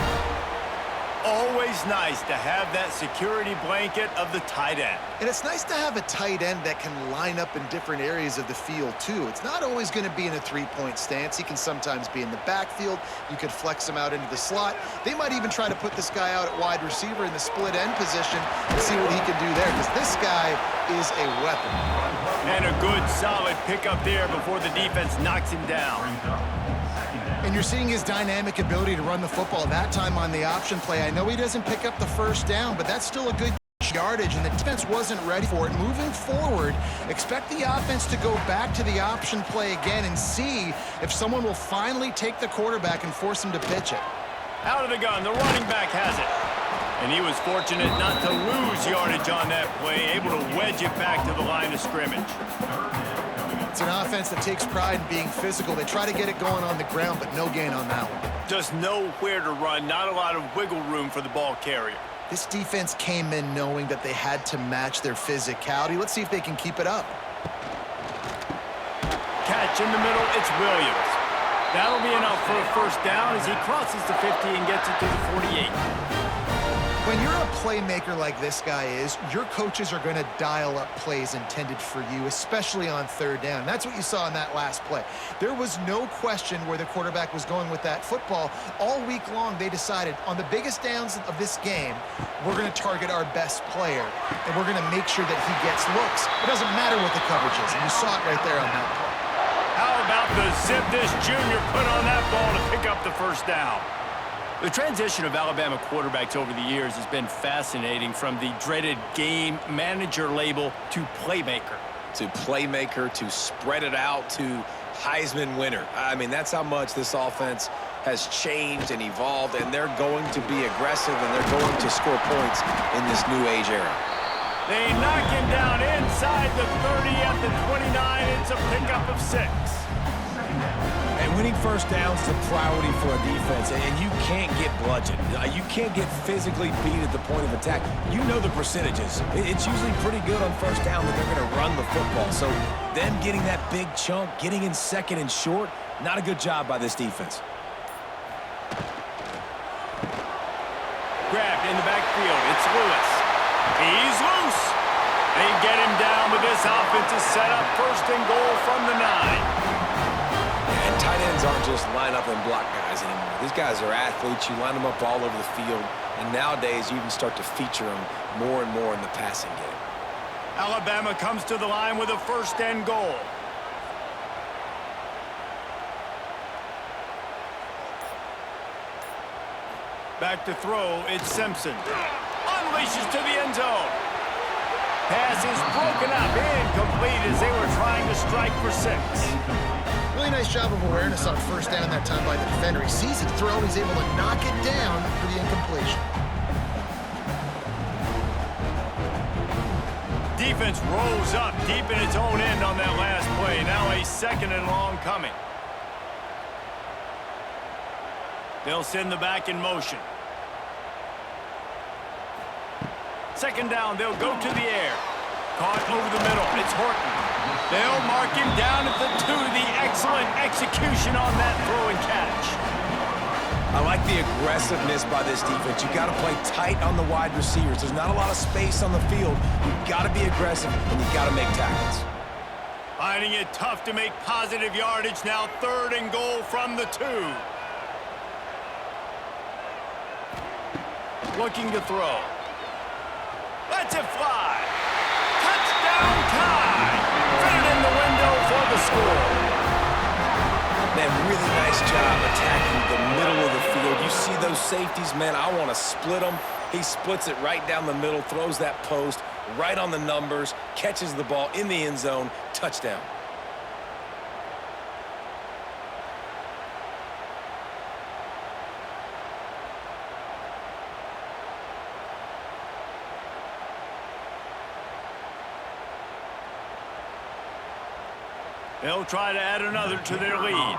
Always nice to have that security blanket of the tight end. And it's nice to have a tight end that can line up in different areas of the field, too. It's not always going to be in a 3-point stance. He can sometimes be in the backfield. You could flex him out into the slot. They might even try to put this guy out at wide receiver in the split end position and see what he can do there, because this guy is a weapon. And a good, solid pickup there before the defense knocks him down. And you're seeing his dynamic ability to run the football, that time on the option play. I know he doesn't pick up the first down, but that's still a good yardage, and the defense wasn't ready for it. Moving forward, expect the offense to go back to the option play again and see if someone will finally take the quarterback and force him to pitch it. Out of the gun, the running back has it. And he was fortunate not to lose yardage on that play, able to wedge it back to the line of scrimmage. It's an offense that takes pride in being physical. They try to get it going on the ground, but no gain on that one. Just nowhere to run, not a lot of wiggle room for the ball carrier. This defense came in knowing that they had to match their physicality. Let's see if they can keep it up. Catch in the middle, it's Williams. That'll be enough for a first down as he crosses the 50 and gets it to the 48. When you're a playmaker like this guy is, your coaches are going to dial up plays intended for you, especially on third down. That's what you saw in that last play. There was no question where the quarterback was going with that football. All week long, they decided on the biggest downs of this game, we're going to target our best player, and we're going to make sure that he gets looks. It doesn't matter what the coverage is, and you saw it right there on that play. How about the zip this junior put on that ball to pick up the first down? The transition of Alabama quarterbacks over the years has been fascinating, from the dreaded game manager label to playmaker. To spread it out to Heisman winner. I mean, that's how much this offense has changed and evolved, and they're going to be aggressive and they're going to score points in this new age era. They knock him down inside the 30 at the 29. It's a pickup of 6. And winning first downs is a priority for a defense, and you can't get bludgeoned. You can't get physically beat at the point of attack. You know the percentages. It's usually pretty good on first down that they're going to run the football. So them getting that big chunk, getting in second and short, not a good job by this defense. Grabbed in the backfield. It's Lewis. He's loose. They get him down with this offensive setup. First and goal from the 9. And tight ends aren't just line up and block guys anymore. These guys are athletes. You line them up all over the field. And nowadays, you can start to feature them more and more in the passing game. Alabama comes to the line with a first and goal. Back to throw, it's Simpson. Unleashes to the end zone. Pass is broken up, incomplete as they were trying to strike for 6. Really nice job of awareness on first down that time by the defender. He sees it throw, he's able to knock it down for the incompletion. Defense rolls up deep in its own end on that last play. Now a second and long coming. They'll send the back in motion. Second down, they'll go to the air. Caught over the middle, it's Horton. They'll mark him down at the 2. The excellent execution on that throw and catch. I like the aggressiveness by this defense. You got to play tight on the wide receivers. There's not a lot of space on the field. You've got to be aggressive, and you've got to make tackles. Finding it tough to make positive yardage. Now third and goal from the 2. Looking to throw. Lets it fly. Touchdown tie. Fit it in the window for the score. Man, really nice job attacking the middle of the field. You see those safeties, man, I want to split them. He splits it right down the middle, throws that post right on the numbers, catches the ball in the end zone, touchdown. They'll try to add another to their lead.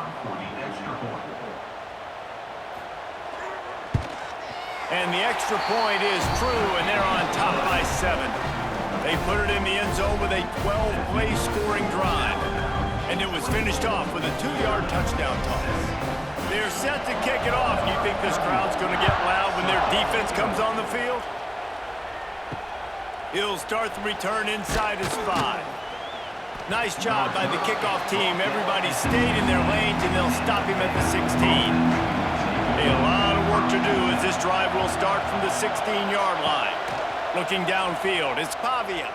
And the extra point is true, and they're on top by 7. They put it in the end zone with a 12-play scoring drive. And it was finished off with a 2-yard touchdown toss. They're set to kick it off. Do you think this crowd's going to get loud when their defense comes on the field? He'll start the return inside his 5. Nice job by the kickoff team. Everybody stayed in their lanes, and they'll stop him at the 16. A lot of work to do as this drive will start from the 16-yard line. Looking downfield, it's Pavia.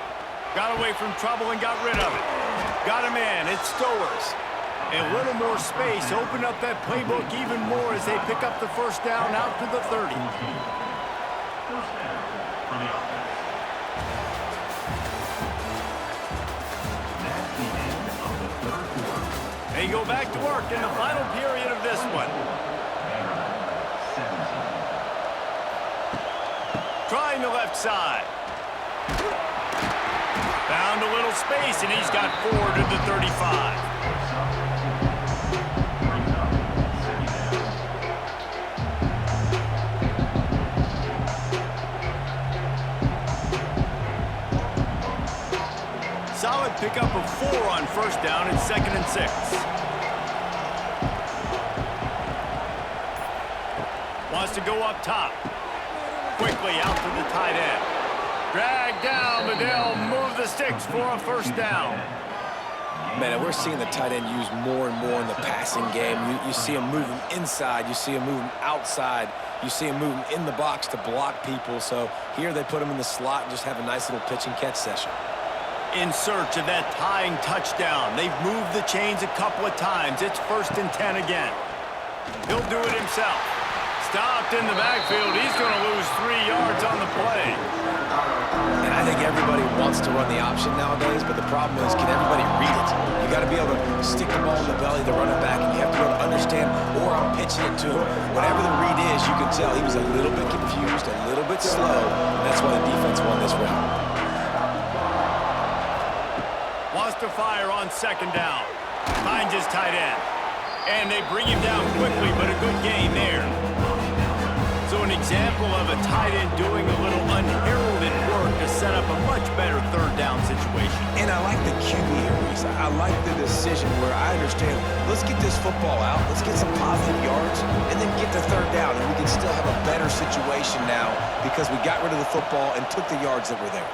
Got away from trouble and got rid of it. Got a man. It's Stowers. A little more space. Open up that playbook even more as they pick up the first down out to the 30. They go back to work in the final period of this one. Trying the left side. Found a little space, and he's got 4 to the 35. Solid pickup of 4 on first down and 2nd and 6. Wants to go up top. Quickly out to the tight end. Drag down, but they'll move the sticks for a first down. Man, we're seeing the tight end used more and more in the passing game. You see him moving inside. You see him moving outside. You see him moving in the box to block people. So here they put him in the slot and just have a nice little pitch and catch session. In search of that tying touchdown. They've moved the chains a couple of times. It's 1st and 10 again. He'll do it himself. Stopped in the backfield. He's going to lose 3 yards on the play. And I think everybody wants to run the option nowadays, but the problem is, can everybody read it? You got to be able to stick the ball in the belly of the running back, and you have to be able to understand, or I'm pitching it to him. Whatever the read is, you can tell he was a little bit confused, a little bit slow. That's why the defense won this round. Wants to fire on 2nd down. Finds his tight end. And they bring him down quickly, but a good gain there. So an example of a tight end doing a little unheralded work to set up a much better 3rd down situation. And I like the QB here, Reese. I like the decision where I understand, let's get this football out, let's get some positive yards, and then get to 3rd down, and we can still have a better situation now because we got rid of the football and took the yards that were there.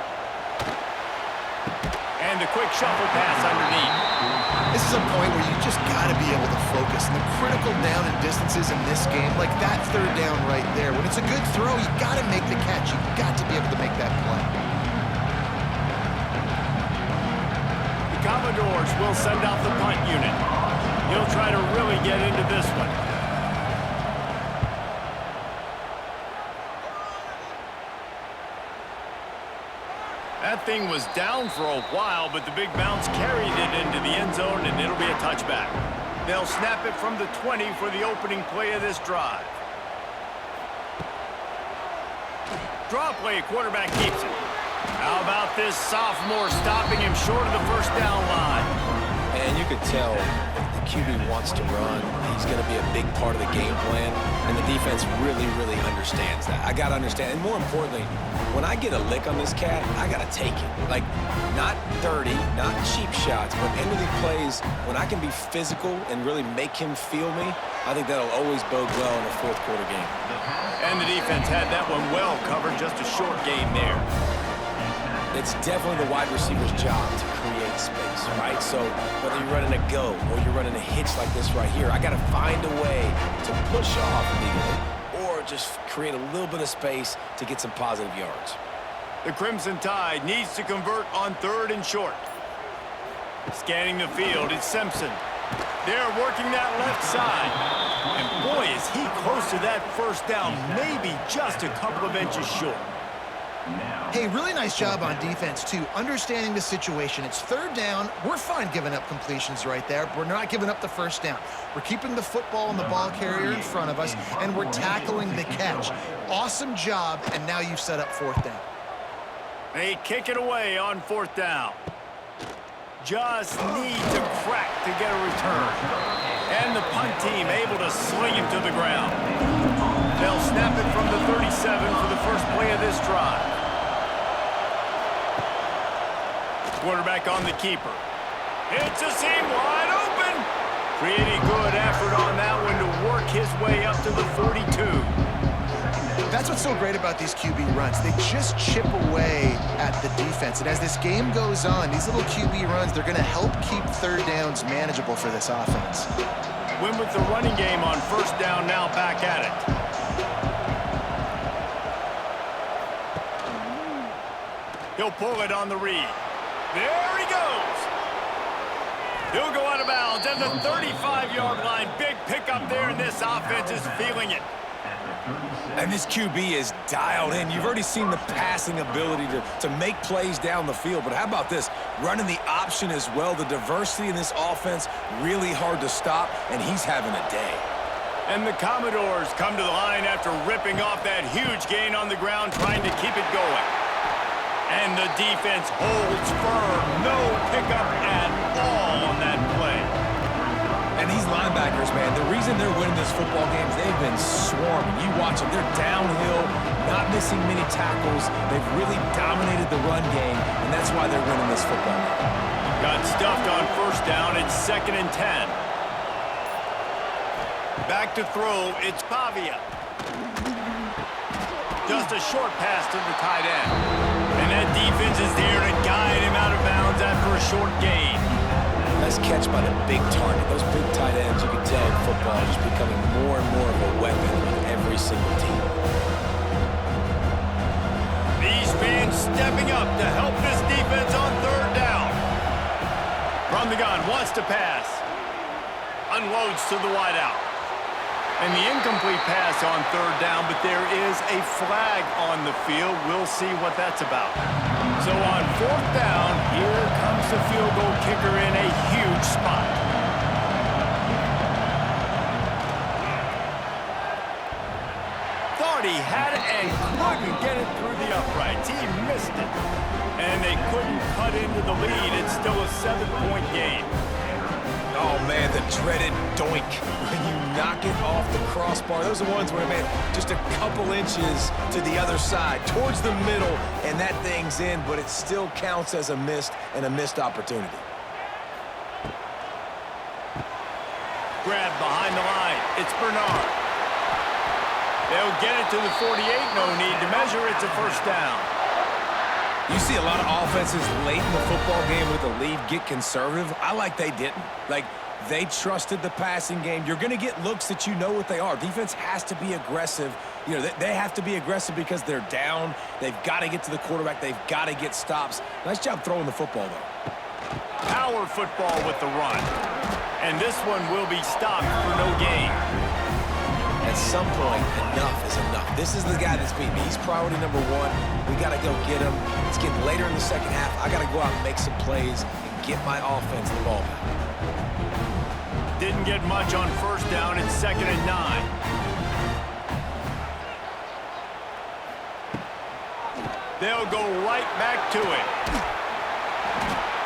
And a quick shuffle pass underneath. This is a point where you just got to be able to focus. And the critical down and distances in this game, like that 3rd down right there, when it's a good throw, you got to make the catch. You've got to be able to make that play. The Commodores will send out the punt unit. He'll try to really get into this one. That thing was down for a while, but the big bounce carried it into the end zone, and it'll be a touchback. They'll snap it from the 20 for the opening play of this drive. Draw play, quarterback keeps it. How about this sophomore stopping him short of the first down line? And you could tell the QB wants to run. He's going to be a big part of the game plan, and the defense really, really understands that. I got to understand, and more importantly, when I get a lick on this cat, I got to take it. Like, not dirty, not cheap shots, but end-of-the plays, when I can be physical and really make him feel me, I think that'll always bode well in a 4th quarter game. And the defense had that one well covered, just a short game there. It's definitely the wide receiver's job to create space, right? So whether you're running a go or you're running a hitch like this right here, I got to find a way to push off legally or just create a little bit of space to get some positive yards. The Crimson Tide needs to convert on 3rd and short. Scanning the field, it's Simpson. They're working that left side. And boy, is he close to that first down, maybe just a couple of inches short. Hey, really nice job on defense, too. Understanding the situation. It's 3rd down. We're fine giving up completions right there. We're not giving up the first down. We're keeping the football and the ball carrier in front of us, and we're tackling the catch. Awesome job, and now you've set up 4th down. They kick it away on 4th down. Just need to crack to get a return. And the punt team able to sling him to the ground. They'll snap it from the 37 for the first play of this drive. Quarterback on the keeper. It's a seam wide open. Pretty good effort on that one to work his way up to the 42. That's what's so great about these QB runs. They just chip away at the defense. And as this game goes on, these little QB runs, they're going to help keep 3rd downs manageable for this offense. Win with the running game on first down, now back at it. He'll pull it on the read. There he goes. He'll go out of bounds at the 35-yard line. Big pickup there, and this offense is feeling it. And this QB is dialed in. You've already seen the passing ability to make plays down the field. But how about this? Running the option as well. The diversity in this offense, really hard to stop, and he's having a day. And the Commodores come to the line after ripping off that huge gain on the ground, trying to keep it going. And the defense holds firm. No pickup at all on that play. And these linebackers, man, the reason they're winning this football game is they've been swarming. You watch them. They're downhill, not missing many tackles. They've really dominated the run game, and that's why they're winning this football game. Got stuffed on first down. It's 2nd and 10. Back to throw. It's Pavia. Just a short pass to the tight end. And that defense is there to guide him out of bounds after a short gain. Nice catch by the big target. Those big tight ends, you can tell in football, are just becoming more and more of a weapon with every single team. These fans stepping up to help this defense on 3rd down. From the gun, wants to pass. Unloads to the wideout. And the incomplete pass on 3rd down, but there is a flag on the field. We'll see what that's about. So on 4th down, here comes the field goal kicker in a huge spot. Thought he had it and couldn't get it through the uprights. He missed it. And they couldn't cut into the lead. It's still a 7-point game. Oh, man, the dreaded doink when you knock it off the crossbar. Those are ones where, man, just a couple inches to the other side, towards the middle, and that thing's in, but it still counts as a missed opportunity. Grab behind the line. It's Bernard. They'll get it to the 48. No need to measure. It's a 1st down. You see a lot of offenses late in the football game with a lead get conservative. I like they didn't. Like, they trusted the passing game. You're going to get looks that you know what they are. Defense has to be aggressive. You know, they have to be aggressive because they're down. They've got to get to the quarterback. They've got to get stops. Nice job throwing the football, though. Power football with the run. And this one will be stopped for no gain. At some point, enough is enough. This is the guy that's beat me. He's priority number 1. We got to go get him. It's getting later in the second half. I got to go out and make some plays and get my offense the ball back. Didn't get much on 1st down. It's 2nd and 9. They'll go right back to it.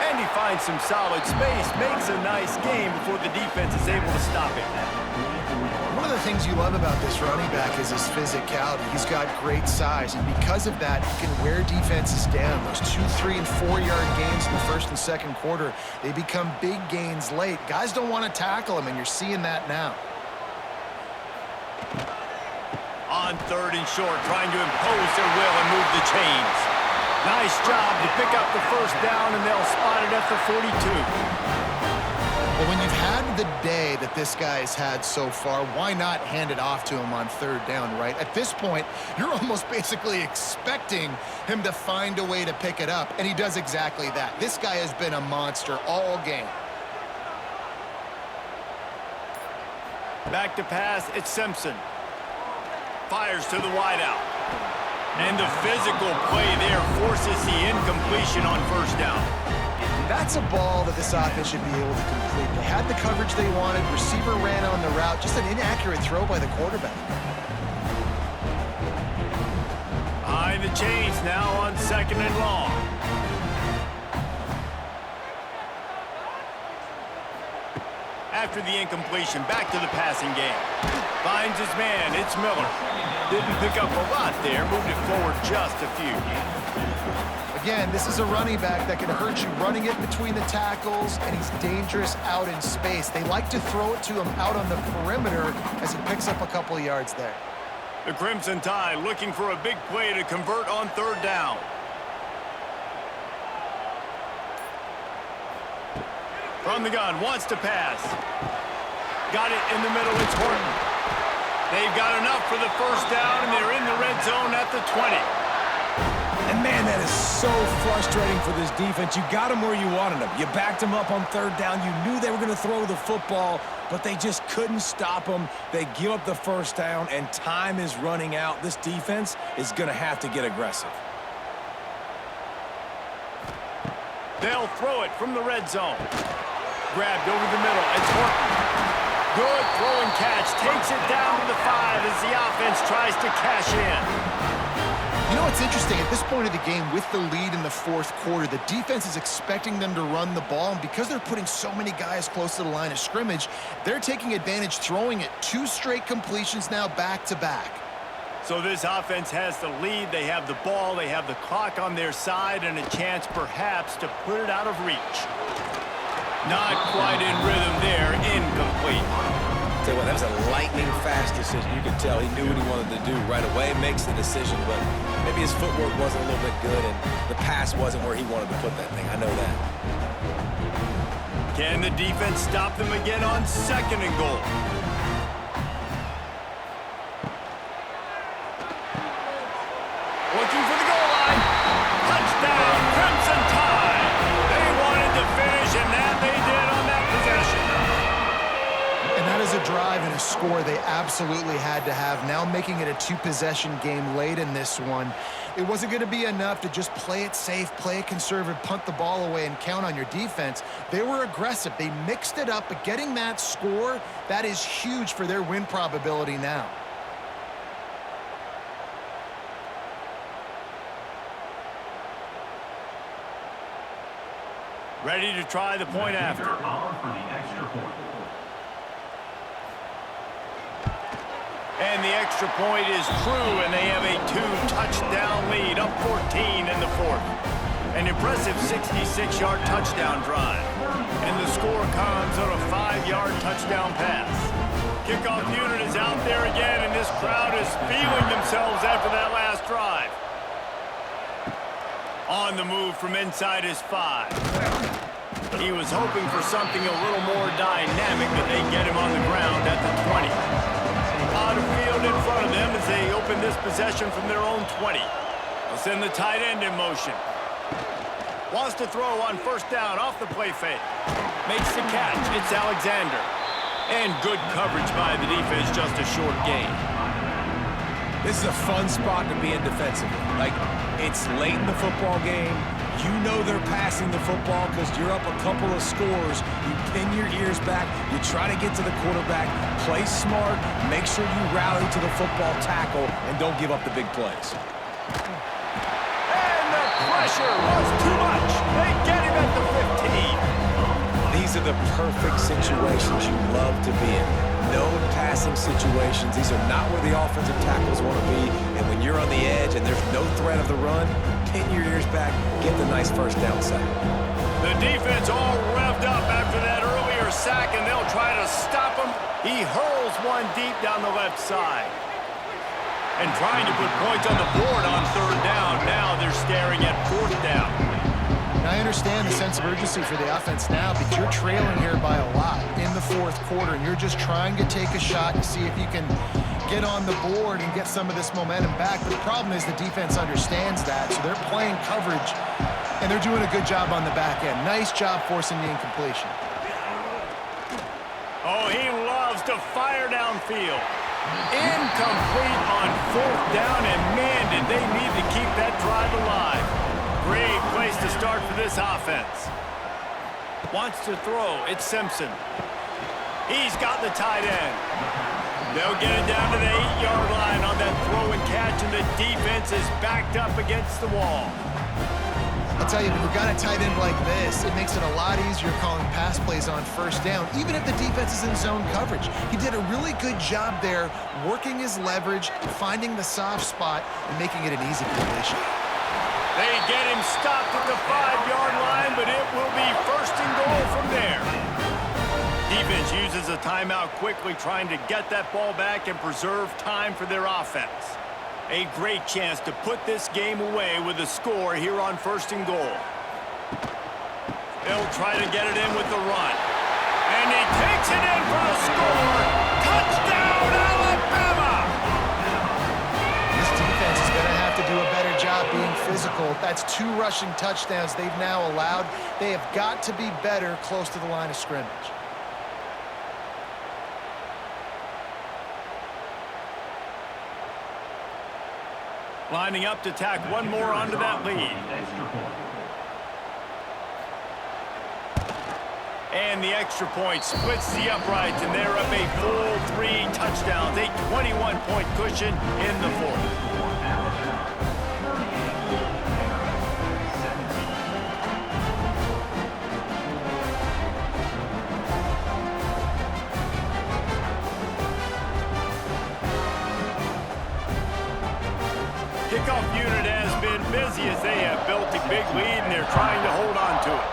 And he finds some solid space. Makes a nice game before the defense is able to stop it. One of the things you love about this running back is his physicality. He's got great size, and because of that, he can wear defenses down. Those 2-, 3-, and 4-yard gains in the 1st and 2nd quarter, they become big gains late. Guys don't want to tackle him, and you're seeing that now. On 3rd and short, trying to impose their will and move the chains. Nice job to pick up the 1st down, and they'll spot it at the 42. Well, when you've had the day that this guy has had so far, why not hand it off to him on 3rd down, right? At this point, you're almost basically expecting him to find a way to pick it up, and he does exactly that. This guy has been a monster all game. Back to pass, it's Simpson. Fires to the wideout. And the physical play there forces the incompletion on 1st down. That's a ball that this offense should be able to complete. They had the coverage they wanted. Receiver ran on the route. Just an inaccurate throw by the quarterback. Behind the chains now on 2nd and long. After the incompletion, back to the passing game. Finds his man. It's Miller. Didn't pick up a lot there. Moved it forward just a few. Again, this is a running back that can hurt you running it between the tackles, and he's dangerous out in space. They like to throw it to him out on the perimeter as he picks up a couple of yards there. The Crimson Tide looking for a big play to convert on 3rd down. From the gun, wants to pass. Got it in the middle, it's Horton. They've got enough for the 1st down, and they're in the red zone at the 20. And, man, that is so frustrating for this defense. You got them where you wanted them. You backed them up on third down. You knew they were going to throw the football, but they just couldn't stop them. They give up the first down, and time is running out. This defense is going to have to get aggressive. They'll throw it from the red zone. Grabbed over the middle. It's Horton. Good throw and catch. Takes it down to the 5 as the offense tries to cash in. You know what's interesting? At this point of the game, with the lead in the fourth quarter, the defense is expecting them to run the ball, and because they're putting so many guys close to the line of scrimmage, they're taking advantage, throwing it 2 straight completions now back-to-back. So this offense has the lead. They have the ball. They have the clock on their side and a chance perhaps to put it out of reach. Not quite in rhythm there. Incomplete. Tell you what, that was a lightning-fast decision. You could tell he knew what he wanted to do right away, makes the decision, but maybe his footwork wasn't a little bit good and the pass wasn't where he wanted to put that thing. I know that. Can the defense stop them again on 2nd and goal? Looking for the goal line. Touchdown, Crimson Tide. They wanted to finish, and that they did on that possession. And that is a drive and a score they absolutely had to have. Now making it a 2-possession game late in this one. It wasn't going to be enough to just play it safe, play it conservative, punt the ball away, and count on your defense. They were aggressive. They mixed it up, but getting that score, that is huge for their win probability now. Ready to try the point after. And the extra point is true, and they have a 2-touchdown lead, up 14 in the 4th. An impressive 66-yard touchdown drive. And the score comes on a 5-yard touchdown pass. Kickoff unit is out there again, and this crowd is feeling themselves after that last drive. On the move from inside his 5. He was hoping for something a little more dynamic, but they get him on the ground at the 20. Out of field in front of them as they open this possession from their own 20. They'll send the tight end in motion. Wants to throw on 1st down off the play fake. Makes the catch. It's Alexander. And good coverage by the defense, just a short gain. This is a fun spot to be in defensively. Like, it's late in the football game. You know they're passing the football because you're up a couple of scores. You pin your ears back. You try to get to the quarterback. Play smart. Make sure you rally to the football tackle and don't give up the big plays. And the pressure was too much. They get him at the 15. These are the perfect situations you love to be in. Known passing situations. These are not where the offensive tackles want to be. And when you're on the edge and there's no threat of the run, pin your ears back, get the nice 1st down sack. The defense all revved up after that earlier sack, and they'll try to stop him. He hurls one deep down the left side. And trying to put points on the board on 3rd down. Now they're staring at 4th down. And I understand the sense of urgency for the offense now, because you're trailing here by a lot in the 4th quarter, and you're just trying to take a shot to see if you can get on the board and get some of this momentum back. But the problem is the defense understands that, so they're playing coverage, and they're doing a good job on the back end. Nice job forcing the incompletion. Oh, he loves to fire downfield. Incomplete on 4th down, and man, did they need to keep that drive alive. Great place to start for this offense. Wants to throw. It's Simpson. He's got the tight end. They'll get it down to the 8-yard line on that throw and catch, and the defense is backed up against the wall. I'll tell you, when you've got a tight end like this, it makes it a lot easier calling pass plays on 1st down, even if the defense is in zone coverage. He did a really good job there, working his leverage, finding the soft spot, and making it an easy completion. They get him stopped at the 5-yard line, but it will be 1st and goal from there. Defense uses a timeout quickly, trying to get that ball back and preserve time for their offense. A great chance to put this game away with a score here on 1st and goal. They'll try to get it in with the run. And he takes it in for the score. Touchdown, Alabama! This defense is going to have to do a better job being physical That's 2 rushing touchdowns they've now allowed. They have got to be better close to the line of scrimmage. Lining up to tack one more onto that lead. And the extra point splits the uprights, and they're up a full 3 touchdowns, a 21-point cushion in the 4th. Kickoff unit has been busy as they have built a big lead, and they're trying to hold on to it.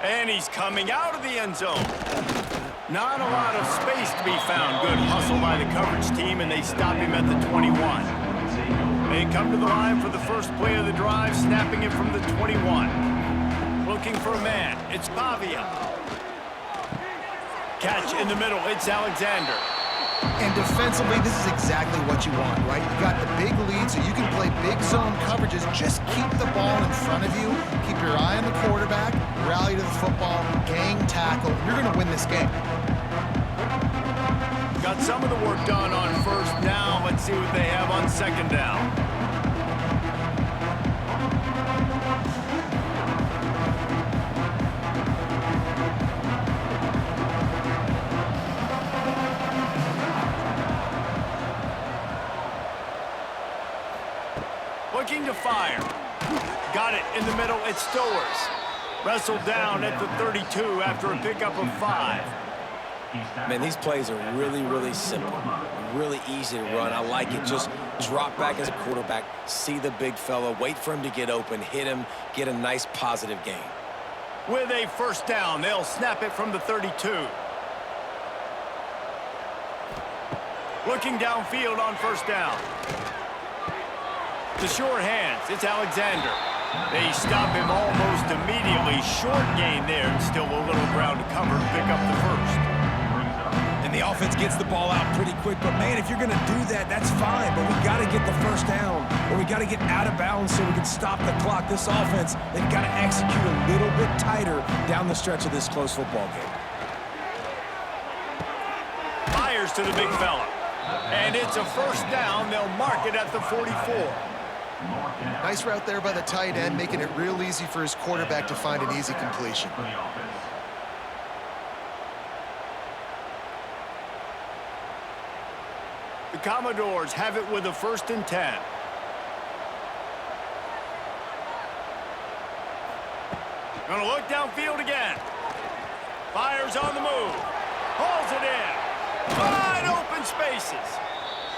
And he's coming out of the end zone. Not a lot of space to be found. Good hustle by the coverage team, and they stop him at the 21. They come to the line for the first play of the drive, snapping it from the 21. Looking for a man. It's Pavia. Catch in the middle. It's Alexander. And defensively, this is exactly what you want, right? You got the big lead, so you can play big zone coverages. Just keep the ball in front of you. Keep your eye on the quarterback. Rally to the football. Gang tackle. You're going to win this game. Got some of the work done on first down. Let's see what they have on second down. Looking to fire. Got it in the middle. It's Stowers. Wrestled down at the 32 after a pickup of 5. Man, these plays are really, really simple. Really easy to run. I like it. Just drop back as a quarterback, see the big fella, wait for him to get open, hit him, get a nice positive gain. With a first down, they'll snap it from the 32. Looking downfield on first down. The short hands, it's Alexander. They stop him almost immediately. Short gain there, and still a little ground to cover to pick up the first. And the offense gets the ball out pretty quick, but man, if you're going to do that, that's fine, but we got to get the first down, or we got to get out of bounds so we can stop the clock. This offense, they've got to execute a little bit tighter down the stretch of this close football game. Fires to the big fella. And it's a first down. They'll mark it at the 44. Nice route there by the tight end, making it real easy for his quarterback to find an easy completion. The Commodores have it with a 1st and 10. Gonna look downfield again. Fires on the move. Hauls it in. Wide open spaces.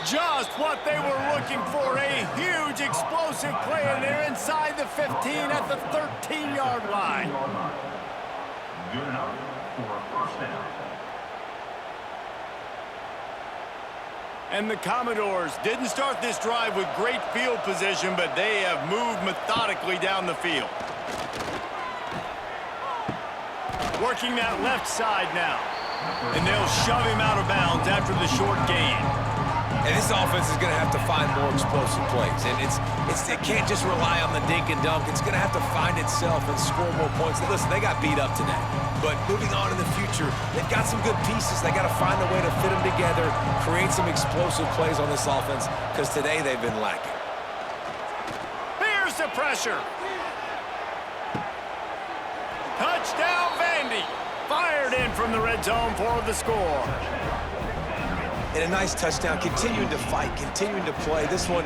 Just what they were looking for. A huge explosive play, and they're inside the 15 at the 13-yard line. Good enough for a first down. And the Commodores didn't start this drive with great field position, but they have moved methodically down the field. Working that left side now. And they'll shove him out of bounds after the short gain. And this offense is going to have to find more explosive plays. And it can't just rely on the dink and dunk. It's going to have to find itself and score more points. Listen, they got beat up today. But moving on in the future, they've got some good pieces. They got to find a way to fit them together, create some explosive plays on this offense, because today they've been lacking. Here's the pressure. Touchdown, Vandy. Fired in from the red zone for the score. And a nice touchdown, continuing to fight, continuing to play. This one,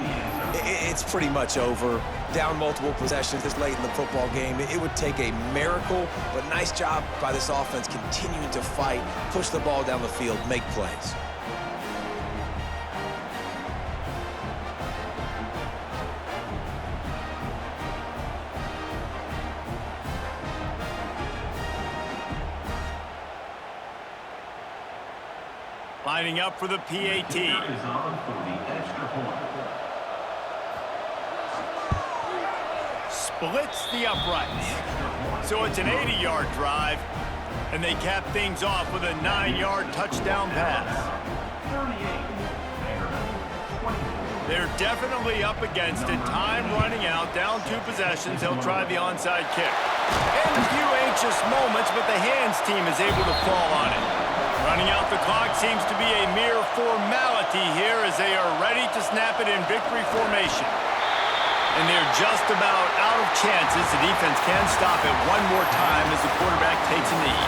it's pretty much over. Down multiple possessions this late in the football game. It would take a miracle, but nice job by this offense continuing to fight, push the ball down the field, make plays. Lining up for the PAT. Splits the uprights. So it's an 80-yard drive, and they cap things off with a 9-yard touchdown pass. They're definitely up against it. Time running out. Down 2 possessions. He'll try the onside kick. And a few anxious moments, but the hands team is able to fall on it. Running out the clock seems to be a mere formality here as they are ready to snap it in victory formation. And they're just about out of chances. The defense can stop it one more time as the quarterback takes a knee.